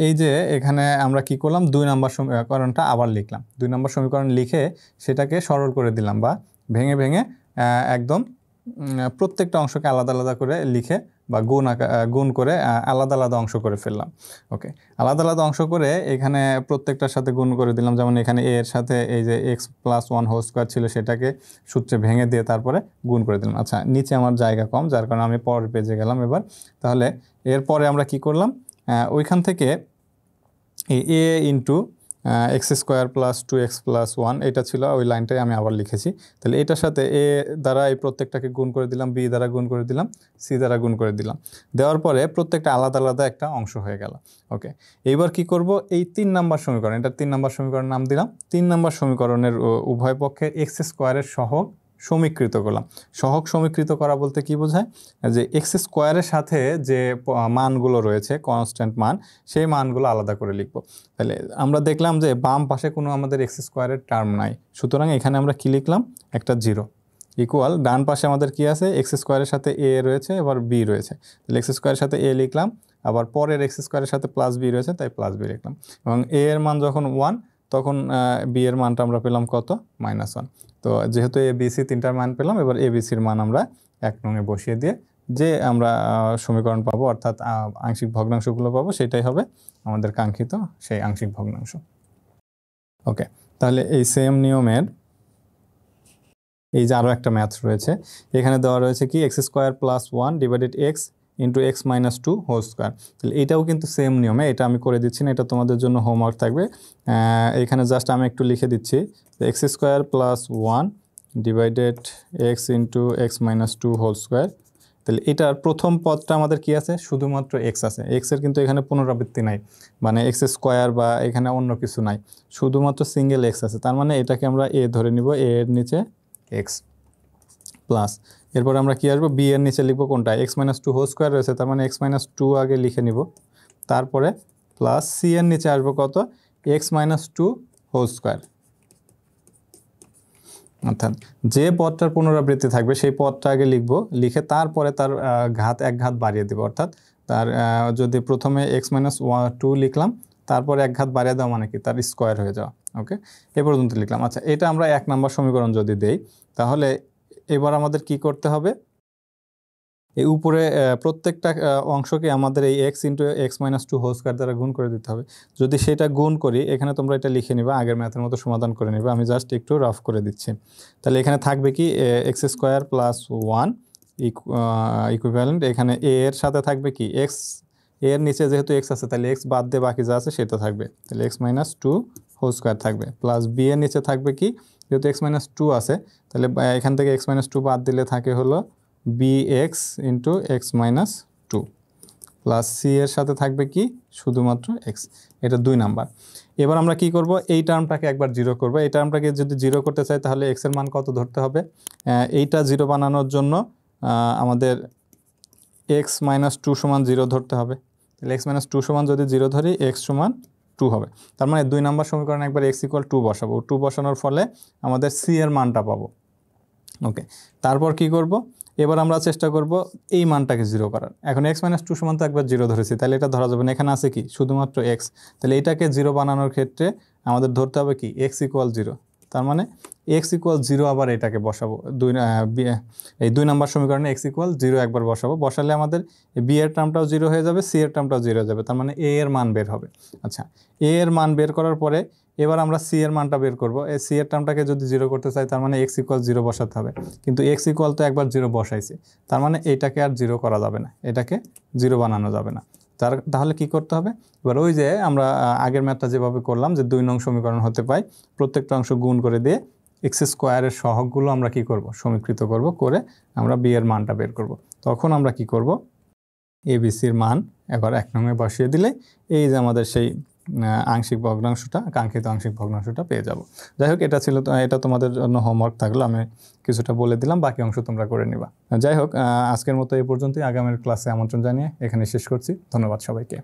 এই যে এখানে আমরা কি করলাম, 2 নম্বর সমীকরণটা আবার লিখলাম, 2 নম্বর সমীকরণ লিখে সেটাকে সরল করে দিলাম বা ভেঙে ভেঙে একদম প্রত্যেকটা অংশকে আলাদা আলাদা করে লিখে বা গুণ করে আলাদা আলাদা অংশ করে ফেললাম। ওকে, আলাদা আলাদা অংশ করে এখানে প্রত্যেকটার সাথে গুণ করে দিলাম, যেমন এখানে a এর সাথে এই যে x+1 হোল স্কোয়ার ছিল সেটাকে সূত্রে ভেঙে দিয়ে তারপরে গুণ করে দিলাম। আচ্ছা, নিচে আমার জায়গা কম, যার কারণে আমি পরের পেজে গেলাম এবার। তাহলে এরপরে আমরা কি করলাম, ওইখান থেকে এই a ইন্টু x² + 2x+1 এটা ছিল, ওই লাইনটাই আমি আবার লিখেছি। তাহলে এটার সাথে a দ্বারা এই প্রত্যেকটাকে গুণ করে দিলাম, b দ্বারা গুণ করে দিলাম, c দ্বারা গুণ করে দিলাম, দেওয়ার পরে প্রত্যেকটা আলাদা আলাদা একটা অংশ হয়ে গেল। ওকে, এইবার কি করব, এই 3 নম্বর সমীকরণ, এটা 3 নম্বর সমীকরণ নাম দিলাম। 3 নম্বর সমীকরণের উভয় পক্ষে x² সহগ সমীকৃত করলাম। সহগ সমীকৃত করা বলতে কি বোঝায়, যে x² সাথে যে মানগুলো রয়েছে কনস্ট্যান্ট মান, সেই মানগুলো আলাদা করে লিখব। তাহলে আমরা দেখলাম যে বাম পাশে কোনো আমাদের x² টার্ম নাই, সুতরাং এখানে আমরা কি লিখলাম, একটা জিরো ইকুয়াল, ডান পাশে আমাদের কি আছে, x² সাথে a রয়েছে, এবার b রয়েছে, তাহলে x² সাথে a লিখলাম, আবার পরের x² সাথে +b রয়েছে, তাই +b লিখলাম, এবং a এর মান যখন 1 তখন b এর মানটা আমরা পেলাম কত, -1। তো যেহেতু a b c তিনটার মান পেলাম, এবার a b c এর মান আমরা 1 নঙে বসিয়ে দিয়ে যে আমরা সমীকরণ পাবো অর্থাৎ আংশিক ভগ্নাংশগুলো পাবো, সেটাই হবে আমাদের কাঙ্ক্ষিত সেই আংশিক ভগ্নাংশ। ওকে, তাহলে এই সেম নিয়মের এই যে আরও একটা ম্যাথ রয়েছে, এখানে দেওয়া রয়েছে কি x² + 1 divided x into x-2 whole square. তাহলে এটাও কিন্তু সেম নিয়মে, এটা আমি করে দিচ্ছি না, এটা তোমাদের জন্য হোমওয়ার্ক থাকবে। এখানে জাস্ট আমি একটু লিখে দিচ্ছি, x² + 1 divided x into x-2 whole square. তাহলে এটার প্রথম পদটা আমাদের কি আছে, শুধুমাত্র x আছে, x এর কিন্তু এখানে পুনরাবৃত্তি নাই, মানে x² বা এখানে অন্য কিছু নাই, শুধুমাত্র সিঙ্গেল x আছে, তার মানে এটাকে আমরা a ধরে নিব, a এর নিচে x প্লাস, এরপর আমরা কি আসবো, b এর নিচে লিখবো কোনটা, x-2 হোল স্কোয়ার রয়েছে, তার মানে x-2 আগে লিখে নিব, তারপরে প্লাস c এর নিচে আসবো কত, x-2 হোল স্কোয়ার। অর্থাৎ যে পদটার পুনরাবৃত্তি থাকবে সেই পদটা আগে লিখবো, লিখে তারপরে তার এক ঘাত বাড়িয়ে দেবো, অর্থাৎ তার যদি প্রথমে x-2 লিখলাম, তারপরে এক ঘাত বাড়িয়ে দেওয়া মানে কি, তার স্কোয়ার হয়ে যাওয়া। ওকে, এ পর্যন্ত লিখলাম। আচ্ছা, এটা আমরা 1 নম্বর সমীকরণ যদি দেই, তাহলে এবার আমাদের কি করতে হবে, এই উপরে প্রত্যেকটা অংশকে আমাদের এই x into x-2 whole square দ্বারা গুণ করে দিতে হবে। যদি সেটা গুণ করি, এখানে তোমরা এটা লিখে নিবা, আগের ম্যাথের মতো সমাধান করে নিবা, আমি জাস্ট একটু রাফ করে দিচ্ছি। তাহলে এখানে থাকবে কি, x² + 1 ইকুইভ্যালেন্ট, এখানে a এর সাথে থাকবে কি x, a এর নিচে যেহেতু x আছে তাহলে x বাদ দিয়ে বাকি যা আছে সেটা থাকবে, তাহলে x-2 হোল স্কোয়ার থাকবে, প্লাস b এর নিচে থাকবে কি, যেহেতু x-2 আছে তাহলে এখান থেকে x-2 বাদ দিলে থাকে হলো bx into x-2 plus c এর সাথে থাকবে কি, শুধুমাত্র x। এটা 2 নাম্বার। এবার আমরা কি করব, এই টার্মটাকে একবার জিরো করব। এই টার্মটাকে যদি জিরো করতে চাই তাহলে x এর মান কত ধরতে হবে, এইটা জিরো বানানোর জন্য আমাদের x-2 সমান 0 ধরতে হবে। তাহলে x-2 সমান যদি 0 ধরি, x সমান 2 হবে, তার মানে 2 নম্বর সমীকরণে একবার x = 2 বসাবো, 2 বসানোর ফলে আমাদের c এর মানটা পাবো। ওকে, তারপর কি করব, এবার আমরা চেষ্টা করব এই মানটাকে জিরো করার। এখন x-2 সমান তো একবার 0 ধরেছি, তাহলে এটা ধরা যাবে না, এখানে আছে কি, শুধুমাত্র x। তাহলে এটাকে জিরো বানানোর ক্ষেত্রে আমাদের ধরতে হবে কি, x = 0, তার মানে এক্স ইকুয়াল 0 আবার এটাকে বসাবো এই 2 নম্বর সমীকরণে এক্স ইকুয়াল 0 একবার বসাবো, বসালে আমাদের বি এর টার্মটাও 0 হয়ে যাবে, সি এর টার্মটাও 0 হয়ে যাবে, তার মানে এ এর মান বের হবে। আচ্ছা, এ এর মান বের করার পরে এবার আমরা সি এর মানটা বের করবো। এই সি এর টার্মটাকে যদি 0 করতে চাই তার মানে এক্স ইকুয়াল 0 বসাতে হবে, কিন্তু এক্স ইকুয়াল তো একবার 0 বসাইছি, তার মানে এইটাকে আর 0 করা যাবে না, এটাকে 0 বানানো যাবে না। তাহলে কি করতে হবে, এবার ওই যে আমরা আগের ম্যাথটা যেভাবে করলাম যে 2 নং সমীকরণ হতে পাই, প্রত্যেকটা অংশ গুণ করে দিয়ে এক্স স্কোয়ারের সহগগুলো আমরা কি করব, সমীকৃত করব, করে আমরা বি এর মানটা বের করব। তখন আমরা কি করব, এবিসির মান এবার 1 নংয়ে বসিয়ে দিলে এই যে আমাদের সেই আংশিক ভগ্নাংশটা, কাঙ্ক্ষিত আংশিক ভগ্নাংশটা পেয়ে যাব। যাই হোক, এটা তোমাদের জন্য হোমওয়ার্ক থাকলো, আমি কিছুটা বলে দিলাম, বাকি অংশ তোমরা করে নিবা। যাই হোক, আজকের মতো এই পর্যন্তই। আগামীর ক্লাসে আমন্ত্রণ জানিয়ে এখানে শেষ করছি। ধন্যবাদ সবাইকে।